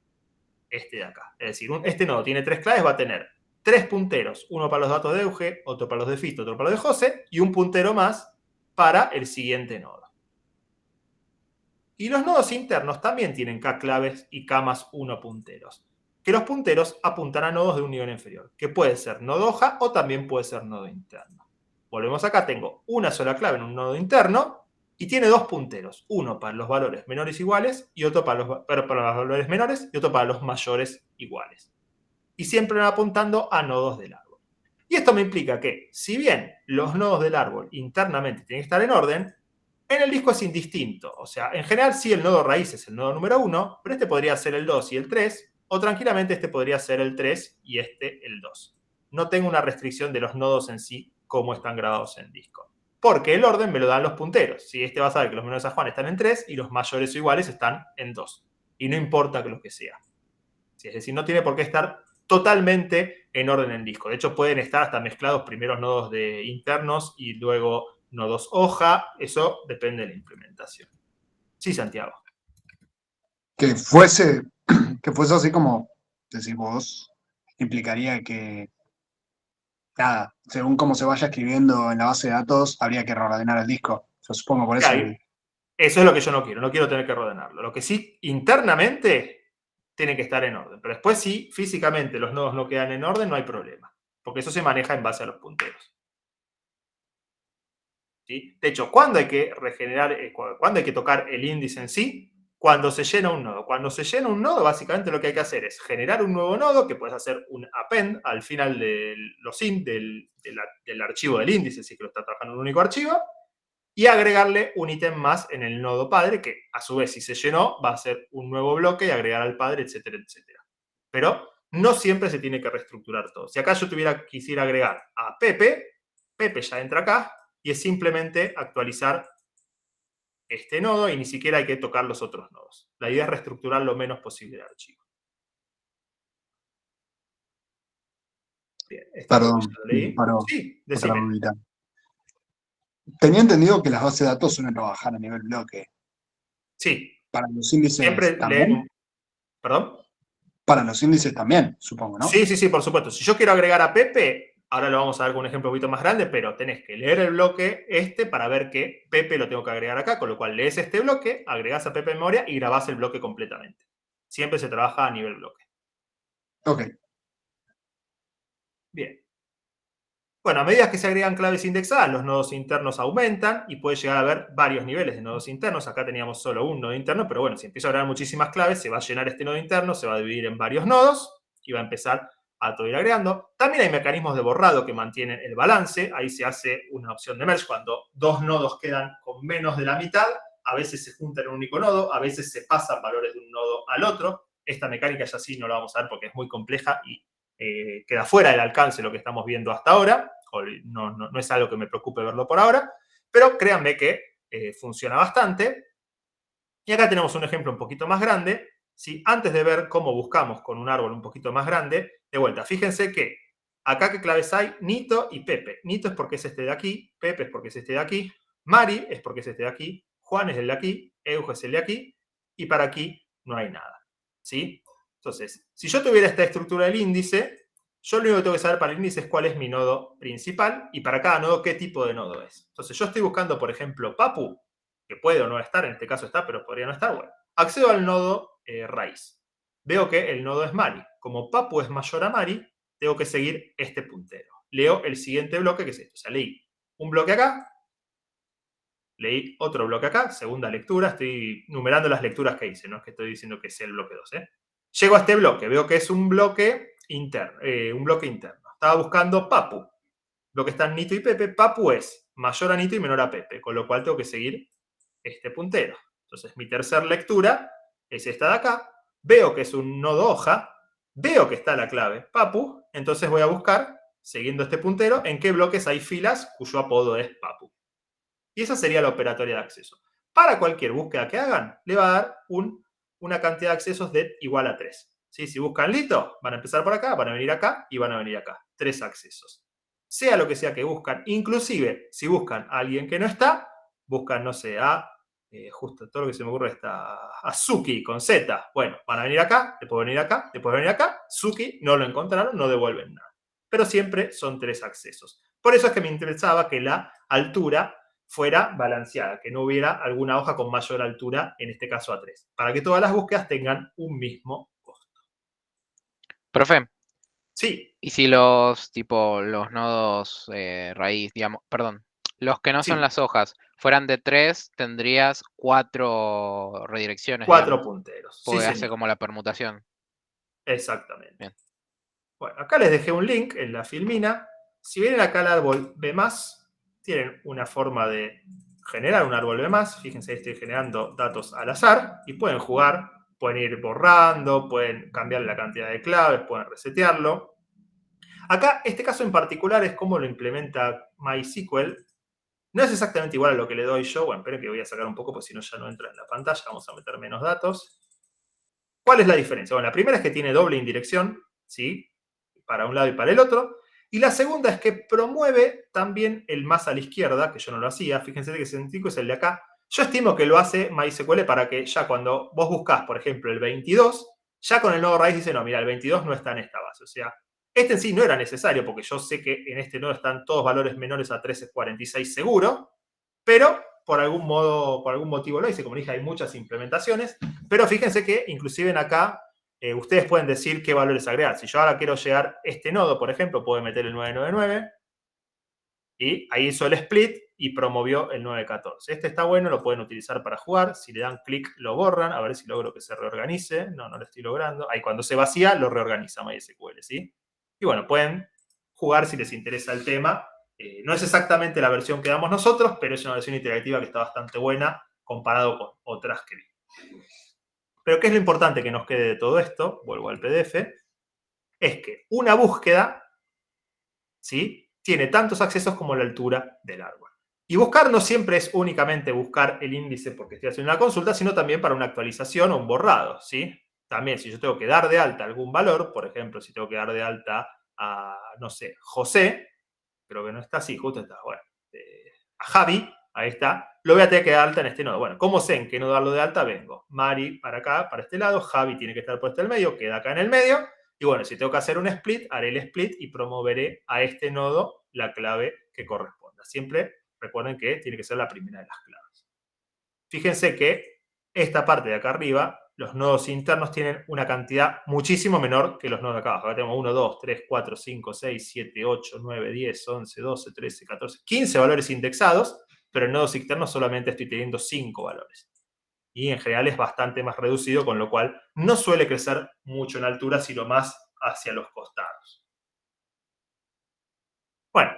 este de acá. Es decir, este nodo tiene 3 claves, va a tener 3 punteros, uno para los datos de Euge, otro para los de Fito, otro para los de José, y un puntero más para el siguiente nodo. Y los nodos internos también tienen K claves y K más 1 punteros, que los punteros apuntan a nodos de un nivel inferior, que puede ser nodo hoja o también puede ser nodo interno. Volvemos acá, tengo una sola clave en un nodo interno y tiene 2 punteros, uno para los valores menores iguales y otro para los valores menores y otro para los mayores iguales. Y siempre van apuntando a nodos del árbol. Y esto me implica que, si bien los nodos del árbol internamente tienen que estar en orden, en el disco es indistinto. O sea, en general sí el nodo raíz es el nodo número 1, pero este podría ser el 2 y el 3, o tranquilamente este podría ser el 3 y este el 2. No tengo una restricción de los nodos en sí como están grabados en disco. Porque el orden me lo dan los punteros. Si este va a saber que los menores a Juan están en 3 y los mayores o iguales están en 2. Y no importa que lo que sea. Es decir, no tiene por qué estar totalmente en orden en disco. De hecho, pueden estar hasta mezclados primeros nodos de internos y luego nodos hoja. Eso depende de la implementación. Sí, Santiago. Que fuese así como decís vos, implicaría que, nada, según cómo se vaya escribiendo en la base de datos, habría que reordenar el disco. Yo supongo por eso. Claro, eso es lo que yo no quiero. No quiero tener que reordenarlo. Lo que sí, internamente, tiene que estar en orden. Pero después, si físicamente los nodos no quedan en orden, no hay problema. Porque eso se maneja en base a los punteros. ¿Sí? De hecho, ¿cuándo hay que regenerar, cuándo hay que tocar el índice en sí? Cuando se llena un nodo. Cuando se llena un nodo, básicamente lo que hay que hacer es generar un nuevo nodo, que puedes hacer un append al final del archivo del índice, si es que lo está trabajando en un único archivo, y agregarle un ítem más en el nodo padre, que a su vez, si se llenó, va a ser un nuevo bloque y agregar al padre, etcétera, etcétera. Pero no siempre se tiene que reestructurar todo. Si acá yo quisiera agregar a Pepe, Pepe ya entra acá, y es simplemente actualizar este nodo y ni siquiera hay que tocar los otros nodos. La idea es reestructurar lo menos posible el archivo. Bien, Perdón, sí, decime. Tenía entendido que las bases de datos suelen trabajar a nivel bloque. Sí. Para los índices siempre también. ¿Perdón? Para los índices también, supongo, ¿no? Sí, por supuesto. Si yo quiero agregar a Pepe, ahora lo vamos a ver con un ejemplo un poquito más grande, pero tenés que leer el bloque para ver que Pepe lo tengo que agregar acá, con lo cual lees este bloque, agregás a Pepe en memoria y grabás el bloque completamente. Siempre se trabaja a nivel bloque. Ok. Bien. Bueno, a medida que se agregan claves indexadas, los nodos internos aumentan y puede llegar a haber varios niveles de nodos internos. Acá teníamos solo un nodo interno, pero bueno, si empiezo a agregar muchísimas claves, se va a llenar este nodo interno, se va a dividir en varios nodos y va a empezar a todo ir agregando. También hay mecanismos de borrado que mantienen el balance. Ahí se hace una opción de merge cuando dos nodos quedan con menos de la mitad. A veces se juntan en un único nodo, a veces se pasan valores de un nodo al otro. Esta mecánica ya sí no la vamos a ver porque es muy compleja y queda fuera del alcance lo que estamos viendo hasta ahora. No es algo que me preocupe verlo por ahora. Pero créanme que funciona bastante. Y acá tenemos un ejemplo un poquito más grande. ¿Sí? Antes de ver cómo buscamos con un árbol un poquito más grande, de vuelta, fíjense que acá qué claves hay, Nito y Pepe. Nito es porque es este de aquí, Pepe es porque es este de aquí, Mari es porque es este de aquí, Juan es el de aquí, Euge es el de aquí, y para aquí no hay nada. ¿Sí? Entonces, si yo tuviera esta estructura del índice, yo lo único que tengo que saber para el índice es cuál es mi nodo principal y para cada nodo qué tipo de nodo es. Entonces, yo estoy buscando, por ejemplo, Papu, que puede o no estar, en este caso está, pero podría no estar. Bueno, accedo al nodo raíz. Veo que el nodo es Mari. Como Papu es mayor a Mari, tengo que seguir este puntero. Leo el siguiente bloque, que es esto. O sea, leí un bloque acá, leí otro bloque acá, segunda lectura. Estoy numerando las lecturas que hice, no es que estoy diciendo que sea el bloque 2. Llego a este bloque, veo que es un bloque interno. Estaba buscando Papu. Lo que están Nito y Pepe, Papu es mayor a Nito y menor a Pepe, con lo cual tengo que seguir este puntero. Entonces, mi tercera lectura es esta de acá. Veo que es un nodo hoja. Veo que está la clave Papu. Entonces voy a buscar, siguiendo este puntero, en qué bloques hay filas cuyo apodo es Papu. Y esa sería la operatoria de acceso. Para cualquier búsqueda que hagan, le va a dar una cantidad de accesos de igual a 3. ¿Sí? Si buscan Lito, van a empezar por acá, van a venir acá y van a venir acá. 3 accesos. Sea lo que sea que buscan, inclusive si buscan a alguien que no está, buscan, no sé, a justo todo lo que se me ocurre está a Suki con Z. Bueno, van a venir acá, después venir acá, después venir acá. Suki no lo encontraron, no devuelven nada. Pero siempre son 3 accesos. Por eso es que me interesaba que la altura fuera balanceada, que no hubiera alguna hoja con mayor altura, en este caso a 3, para que todas las búsquedas tengan un mismo costo. Profe, Sí. y si los nodos raíz, digamos, perdón, los que no Sí. son las hojas, fueran de 3, tendrías 4 redirecciones. 4 digamos, punteros. porque Sí, hace señor. como la permutación. Exactamente. Bien. Bueno, acá les dejé un link en la filmina. Si vienen acá al árbol B+, tienen una forma de generar un árbol B+. Fíjense, estoy generando datos al azar y pueden jugar, pueden ir borrando, pueden cambiar la cantidad de claves, pueden resetearlo. Acá, este caso en particular es cómo lo implementa MySQL. No es exactamente igual a lo que le doy yo. Bueno, esperen que voy a sacar un poco, porque si no ya no entra en la pantalla. Vamos a meter menos datos. ¿Cuál es la diferencia? Bueno, la primera es que tiene doble indirección, ¿sí? Para un lado y para el otro. Y la segunda es que promueve también el más a la izquierda, que yo no lo hacía. Fíjense que ese científico es el de acá. Yo estimo que lo hace MySQL para que ya cuando vos buscás, por ejemplo, el 22, ya con el nodo raíz dice, no, mira, el 22 no está en esta base. O sea, este en sí no era necesario, porque yo sé que en este nodo están todos valores menores a 1346 seguro, pero por algún motivo lo hice. Como dije, hay muchas implementaciones, pero fíjense que inclusive en acá ustedes pueden decir qué valores agregar. Si yo ahora quiero llegar a este nodo, por ejemplo, puedo meter el 999 y ahí hizo el split y promovió el 914. Este está bueno, lo pueden utilizar para jugar. Si le dan clic, lo borran. A ver si logro que se reorganice. No, no lo estoy logrando. Ahí cuando se vacía, lo reorganiza MySQL, ¿sí? Y bueno, pueden jugar si les interesa el tema. No es exactamente la versión que damos nosotros, pero es una versión interactiva que está bastante buena comparado con otras que vi. Pero ¿qué es lo importante que nos quede de todo esto? Vuelvo al PDF. Es que una búsqueda, ¿sí?, tiene tantos accesos como la altura del árbol. Y buscar no siempre es únicamente buscar el índice porque estoy haciendo una consulta, sino también para una actualización o un borrado, ¿sí? También si yo tengo que dar de alta algún valor, por ejemplo, si tengo que dar de alta a, no sé, José, creo que no está así, justo está, bueno, a Javi, ahí está, lo voy a tener que dar de alta en este nodo. Bueno, ¿cómo sé en qué nodo darlo de alta? Vengo, Mari para acá, para este lado, Javi tiene que estar por este en medio, queda acá en el medio, y bueno, si tengo que hacer un split, haré el split y promoveré a este nodo la clave que corresponda. Siempre recuerden que tiene que ser la primera de las claves. Fíjense que esta parte de acá arriba, los nodos internos tienen una cantidad muchísimo menor que los nodos de acá abajo. Acá tenemos 1, 2, 3, 4, 5, 6, 7, 8, 9, 10, 11, 12, 13, 14, 15 valores indexados, pero en nodos internos solamente estoy teniendo 5 valores. Y en general es bastante más reducido, con lo cual no suele crecer mucho en altura, sino más hacia los costados. Bueno,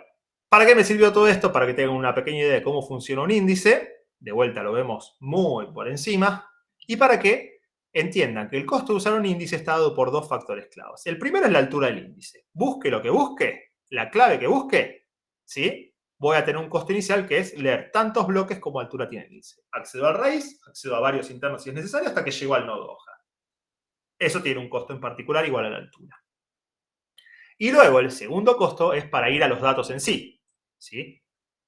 ¿para qué me sirvió todo esto? Para que tengan una pequeña idea de cómo funciona un índice. De vuelta lo vemos muy por encima. Y para que entiendan que el costo de usar un índice está dado por dos factores claves. El primero es la altura del índice. Busque lo que busque, la clave que busque, ¿sí?, voy a tener un costo inicial que es leer tantos bloques como altura tiene el índice. Accedo al raíz, accedo a varios internos si es necesario, hasta que llego al nodo hoja. Eso tiene un costo en particular igual a la altura. Y luego el segundo costo es para ir a los datos en sí. ¿Sí?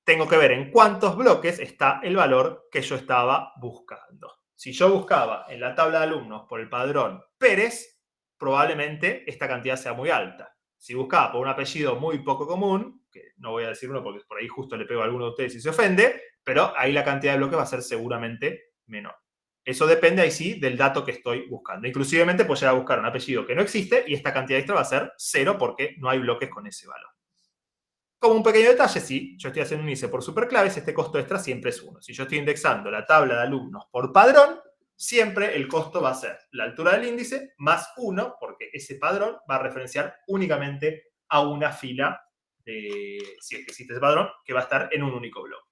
Tengo que ver en cuántos bloques está el valor que yo estaba buscando. Si yo buscaba en la tabla de alumnos por el padrón Pérez, probablemente esta cantidad sea muy alta. Si buscaba por un apellido muy poco común, que no voy a decir uno porque por ahí justo le pego a alguno de ustedes y se ofende, pero ahí la cantidad de bloques va a ser seguramente menor. Eso depende ahí sí del dato que estoy buscando. Inclusivemente puedo llegar a buscar un apellido que no existe y esta cantidad extra va a ser 0 porque no hay bloques con ese valor. Como un pequeño detalle, si yo estoy haciendo un índice por superclaves, este costo extra siempre es 1. Si yo estoy indexando la tabla de alumnos por padrón, siempre el costo va a ser la altura del índice más 1, porque ese padrón va a referenciar únicamente a una fila, si es que existe ese padrón, que va a estar en un único bloque.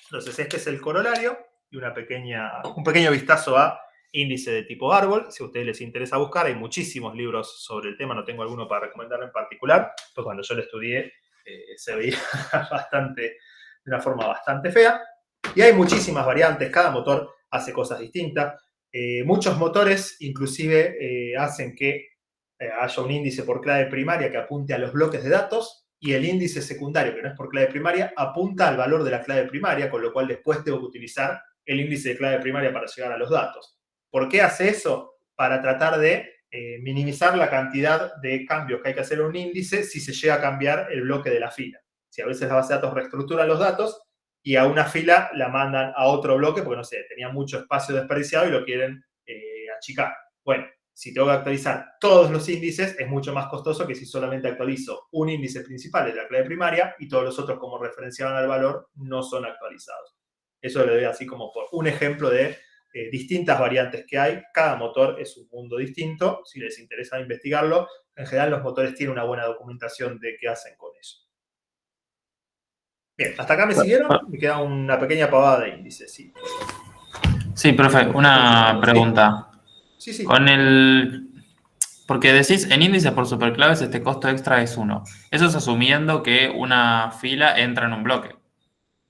Entonces, este es el corolario y un pequeño vistazo a índice de tipo árbol. Si a ustedes les interesa buscar, hay muchísimos libros sobre el tema, no tengo alguno para recomendar en particular, pues cuando yo lo estudié se veía de una forma bastante fea. Y hay muchísimas variantes, cada motor hace cosas distintas. Muchos motores inclusive hacen que haya un índice por clave primaria que apunte a los bloques de datos, y el índice secundario, que no es por clave primaria, apunta al valor de la clave primaria, con lo cual después tengo que utilizar el índice de clave primaria para llegar a los datos. ¿Por qué hace eso? Para tratar de minimizar la cantidad de cambios que hay que hacer en un índice si se llega a cambiar el bloque de la fila. Si a veces la base de datos reestructura los datos y a una fila la mandan a otro bloque porque, no sé, tenía mucho espacio desperdiciado y lo quieren achicar. Bueno, si tengo que actualizar todos los índices, es mucho más costoso que si solamente actualizo un índice principal de la clave primaria y todos los otros, como referenciaban al valor, no son actualizados. Eso lo doy así como por un ejemplo de distintas variantes que hay. Cada motor es un mundo distinto. Si les interesa investigarlo, en general los motores tienen una buena documentación de qué hacen con eso. Bien, ¿hasta acá me siguieron? Me queda una pequeña pavada de índices, sí. Sí, profe, una pregunta. Sí. Porque decís, en índices por superclaves este costo extra es 1. Eso es asumiendo que una fila entra en un bloque.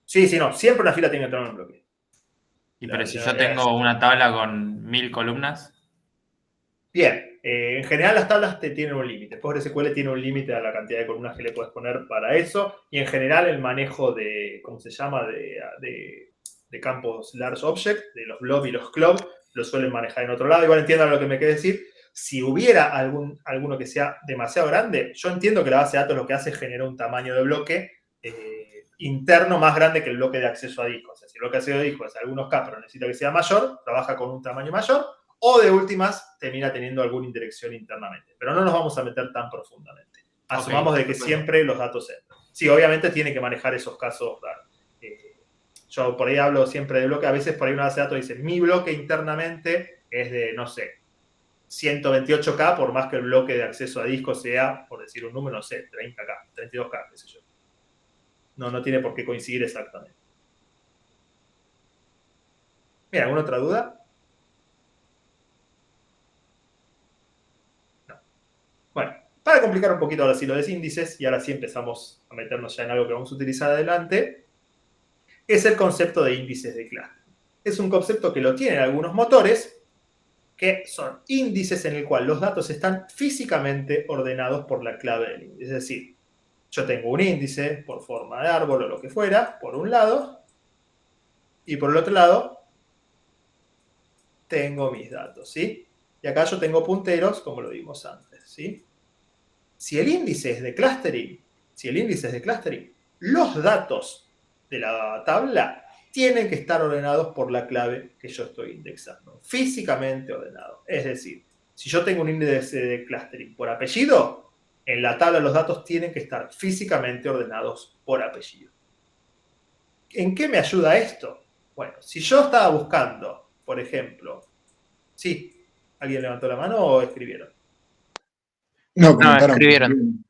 Sí, no. Siempre una fila tiene que entrar en un bloque. Pero si yo tengo una tabla con 1000 columnas. Bien. En general las tablas tienen un límite. PostgreSQL tiene un límite a la cantidad de columnas que le puedes poner para eso. Y en general el manejo de, ¿cómo se llama? De campos large object, de los blob y los club, lo suelen manejar en otro lado. Igual entiendan lo que me quiere decir. Si hubiera alguno que sea demasiado grande, yo entiendo que la base de datos lo que hace es generar un tamaño de bloque interno más grande que el bloque de acceso a disco. O sea, si el bloque de acceso a disco es algunos K, pero necesita que sea mayor, trabaja con un tamaño mayor, o de últimas termina teniendo alguna indirección internamente. Pero no nos vamos a meter tan profundamente. Asumamos de que siempre los datos entran. Sí, obviamente tiene que manejar esos casos raros. Yo por ahí hablo siempre de bloque. A veces por ahí una base de datos dice, mi bloque internamente es de, no sé, 128K, por más que el bloque de acceso a disco sea, por decir un número, no sé, 30K, 32K, qué sé yo. No tiene por qué coincidir exactamente. Mira, ¿alguna otra duda? No. Bueno, para complicar un poquito ahora sí lo de índices, y ahora sí empezamos a meternos ya en algo que vamos a utilizar adelante, es el concepto de índices de clase. Es un concepto que lo tienen algunos motores, que son índices en el cual los datos están físicamente ordenados por la clave del índice. Es decir, yo tengo un índice por forma de árbol o lo que fuera, por un lado, y por el otro lado tengo mis datos, ¿sí? Y acá yo tengo punteros, como lo vimos antes, ¿sí? Si el índice es de clustering, los datos de la tabla tienen que estar ordenados por la clave que yo estoy indexando. Físicamente ordenado. Es decir, si yo tengo un índice de clustering por apellido, en la tabla los datos tienen que estar físicamente ordenados por apellido. ¿En qué me ayuda esto? Bueno, si yo estaba buscando, por ejemplo, ¿sí? ¿Alguien levantó la mano o escribieron? No, comentaron. Escribieron.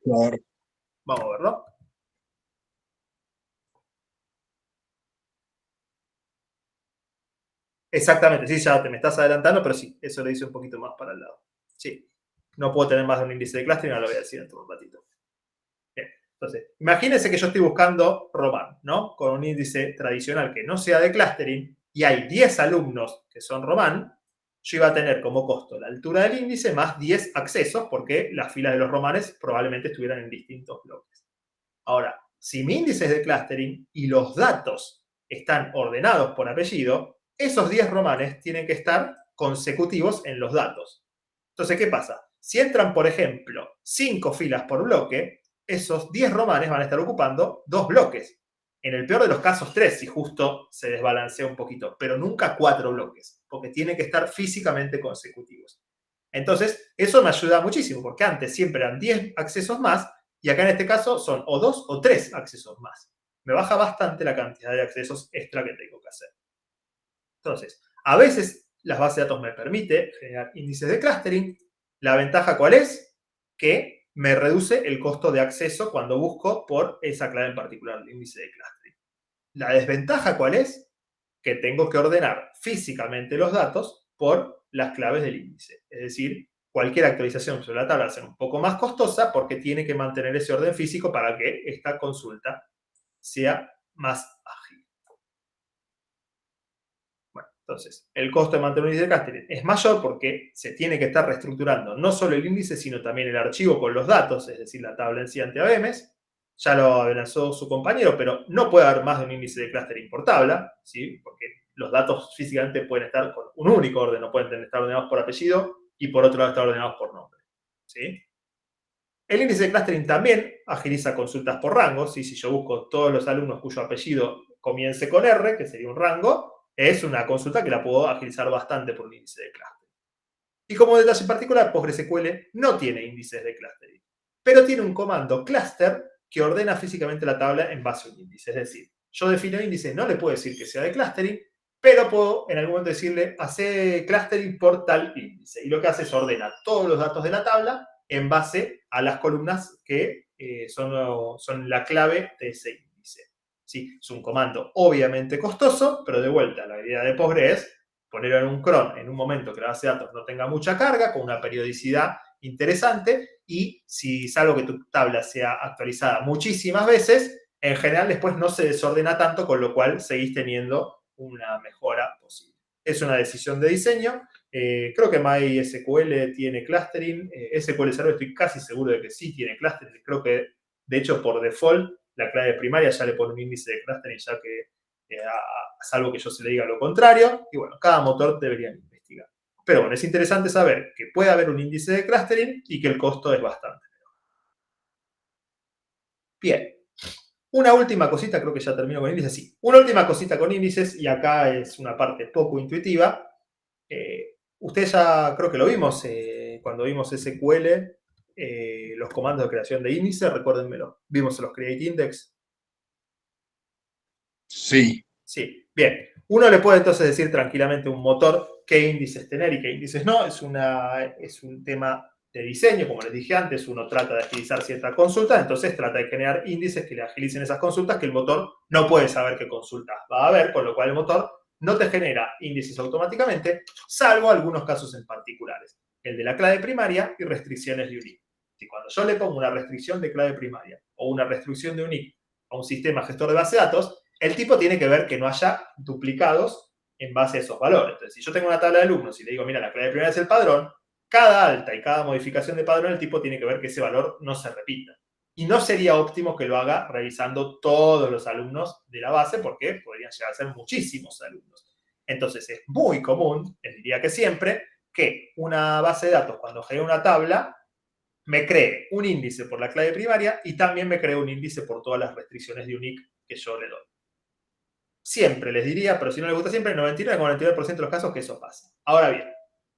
Vamos a verlo. Exactamente, sí, ya te me estás adelantando, pero sí, eso lo hice un poquito más para el lado. Sí, no puedo tener más de un índice de clustering, ahora lo voy a decir dentro de un ratito. Bien. Entonces, imagínense que yo estoy buscando Roman, ¿no? Con un índice tradicional que no sea de clustering y hay 10 alumnos que son Roman, yo iba a tener como costo la altura del índice más 10 accesos porque las filas de los romanes probablemente estuvieran en distintos bloques. Ahora, si mi índice es de clustering y los datos están ordenados por apellido, esos 10 romanes tienen que estar consecutivos en los datos. Entonces, ¿qué pasa? Si entran, por ejemplo, 5 filas por bloque, esos 10 romanes van a estar ocupando 2 bloques. En el peor de los casos 3, si justo se desbalancea un poquito, pero nunca 4 bloques, porque tienen que estar físicamente consecutivos. Entonces, eso me ayuda muchísimo, porque antes siempre eran 10 accesos más, y acá en este caso son o 2 o 3 accesos más. Me baja bastante la cantidad de accesos extra que tengo que hacer. Entonces, a veces las bases de datos me permiten generar índices de clustering. ¿La ventaja cuál es? Que me reduce el costo de acceso cuando busco por esa clave en particular, el índice de clustering. ¿La desventaja cuál es? Que tengo que ordenar físicamente los datos por las claves del índice. Es decir, cualquier actualización sobre la tabla va a ser un poco más costosa porque tiene que mantener ese orden físico para que esta consulta sea más ágil. Bueno, entonces, el costo de mantener un índice de clustering es mayor porque se tiene que estar reestructurando no solo el índice, sino también el archivo con los datos, es decir, la tabla en sí ante ABMs. Ya lo avanzó su compañero, pero no puede haber más de un índice de clustering por tabla, ¿sí? Porque los datos físicamente pueden estar con un único orden, no pueden estar ordenados por apellido y por otro lado estar ordenados por nombre, ¿sí? El índice de clustering también agiliza consultas por rangos, ¿sí? Si yo busco todos los alumnos cuyo apellido comience con R, que sería un rango, es una consulta que la puedo agilizar bastante por un índice de clustering. Y como detalle particular, PostgreSQL no tiene índices de clustering, pero tiene un comando cluster que ordena físicamente la tabla en base a un índice. Es decir, yo defino índice, no le puedo decir que sea de clustering, pero puedo en algún momento decirle, hace clustering por tal índice. Y lo que hace es ordenar todos los datos de la tabla en base a las columnas que son la clave de ese índice. ¿Sí? Es un comando obviamente costoso, pero de vuelta, la idea de Postgre es ponerlo en un cron en un momento que la base de datos no tenga mucha carga, con una periodicidad interesante, y si es algo que tu tabla sea actualizada muchísimas veces, en general después no se desordena tanto, con lo cual seguís teniendo una mejora posible. Es una decisión de diseño. Creo que MySQL tiene clustering. SQL Server estoy casi seguro de que sí tiene clustering. Creo que, de hecho, por default, la clave primaria ya le pone un índice de clustering, ya que, salvo que yo se le diga lo contrario. Y bueno, cada motor debería investigar. Pero bueno, es interesante saber que puede haber un índice de clustering y que el costo es bastante menor. Bien. Una última cosita, creo que ya termino con índices, sí. Una última cosita con índices, y acá es una parte poco intuitiva. Ustedes ya creo que lo vimos cuando vimos SQL, los comandos de creación de índices, recuérdenmelo. ¿Vimos los create index? Sí. Sí, bien. Uno le puede entonces decir tranquilamente a un motor qué índices tener y qué índices no. Es un tema de diseño, como les dije antes. Uno trata de agilizar ciertas consultas, entonces trata de generar índices que le agilicen esas consultas, que el motor no puede saber qué consultas va a haber, con lo cual el motor no te genera índices automáticamente, salvo algunos casos en particulares. El de la clave primaria y restricciones de unique. Si cuando yo le pongo una restricción de clave primaria o una restricción de unique a un sistema gestor de base de datos, el tipo tiene que ver que no haya duplicados en base a esos valores. Entonces, si yo tengo una tabla de alumnos y le digo, mira, la clave primaria es el padrón, cada alta y cada modificación de padrón, el tipo tiene que ver que ese valor no se repita. Y no sería óptimo que lo haga revisando todos los alumnos de la base, porque podrían llegar a ser muchísimos alumnos. Entonces, es muy común, les diría que siempre, que una base de datos, cuando genera una tabla, me cree un índice por la clave primaria y también me cree un índice por todas las restricciones de unique que yo le doy. Siempre les diría, pero si no les gusta siempre, en 99,99% de los casos que eso pasa. Ahora bien,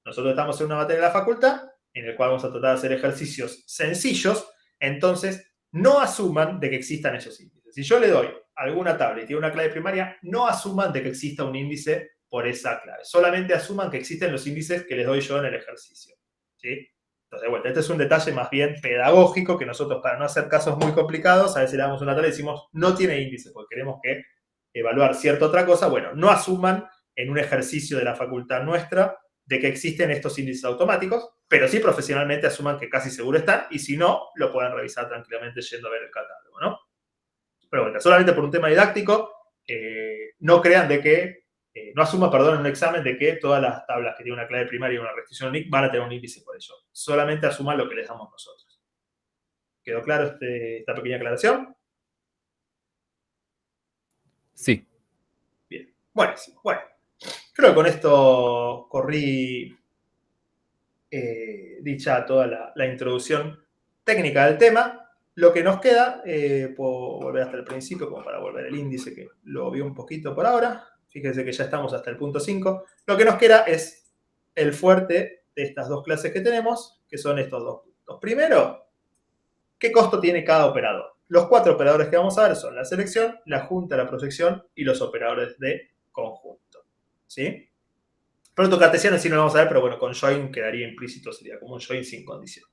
nosotros estamos en una materia de la facultad en la cual vamos a tratar de hacer ejercicios sencillos, entonces no asuman de que existan esos índices. Si yo le doy alguna tabla y tiene una clave primaria, no asuman de que exista un índice por esa clave. Solamente asuman que existen los índices que les doy yo en el ejercicio. ¿Sí? Entonces, bueno, este es un detalle más bien pedagógico que nosotros, para no hacer casos muy complicados, a veces le damos una tabla y decimos, no tiene índice, porque queremos evaluar cierta otra cosa. Bueno, no asuman en un ejercicio de la facultad nuestra de que existen estos índices automáticos, pero sí profesionalmente asuman que casi seguro están, y si no, lo pueden revisar tranquilamente yendo a ver el catálogo, ¿no? Pero bueno, solamente por un tema didáctico, no crean de que, no asuman, perdón, en un examen de que todas las tablas que tienen una clave primaria y una restricción unique van a tener un índice por ello. Solamente asuman lo que les damos nosotros. ¿Quedó claro esta pequeña aclaración? Sí. Bien, buenísimo. Bueno, creo que con esto corrí dicha toda la introducción técnica del tema. Lo que nos queda, puedo volver hasta el principio como para volver el índice, que lo vi un poquito por ahora. Fíjense que ya estamos hasta el punto 5. Lo que nos queda es el fuerte de estas dos clases que tenemos, que son estos dos puntos. Primero, ¿qué costo tiene cada operador? Los 4 operadores que vamos a ver son la selección, la junta, la proyección y los operadores de conjunto. ¿Sí? Producto cartesiano sí no lo vamos a ver, pero bueno, con join quedaría implícito, sería como un join sin condición.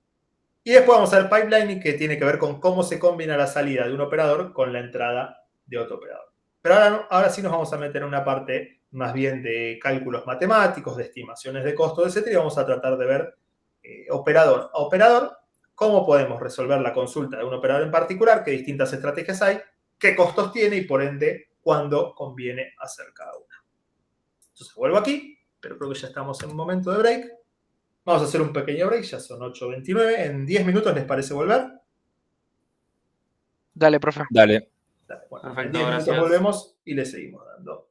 Y después vamos a ver pipelining, que tiene que ver con cómo se combina la salida de un operador con la entrada de otro operador. Pero ahora sí nos vamos a meter en una parte más bien de cálculos matemáticos, de estimaciones de costos, etc. Y vamos a tratar de ver operador a operador cómo podemos resolver la consulta de un operador en particular, qué distintas estrategias hay, qué costos tiene y por ende cuándo conviene hacer cada una. Entonces vuelvo aquí, pero creo que ya estamos en un momento de break. Vamos a hacer un pequeño break, ya son 8:29. En 10 minutos, ¿les parece volver? Dale, profe. Dale. Bueno, Perfecto, en 10 minutos gracias. volvemos y le seguimos dando.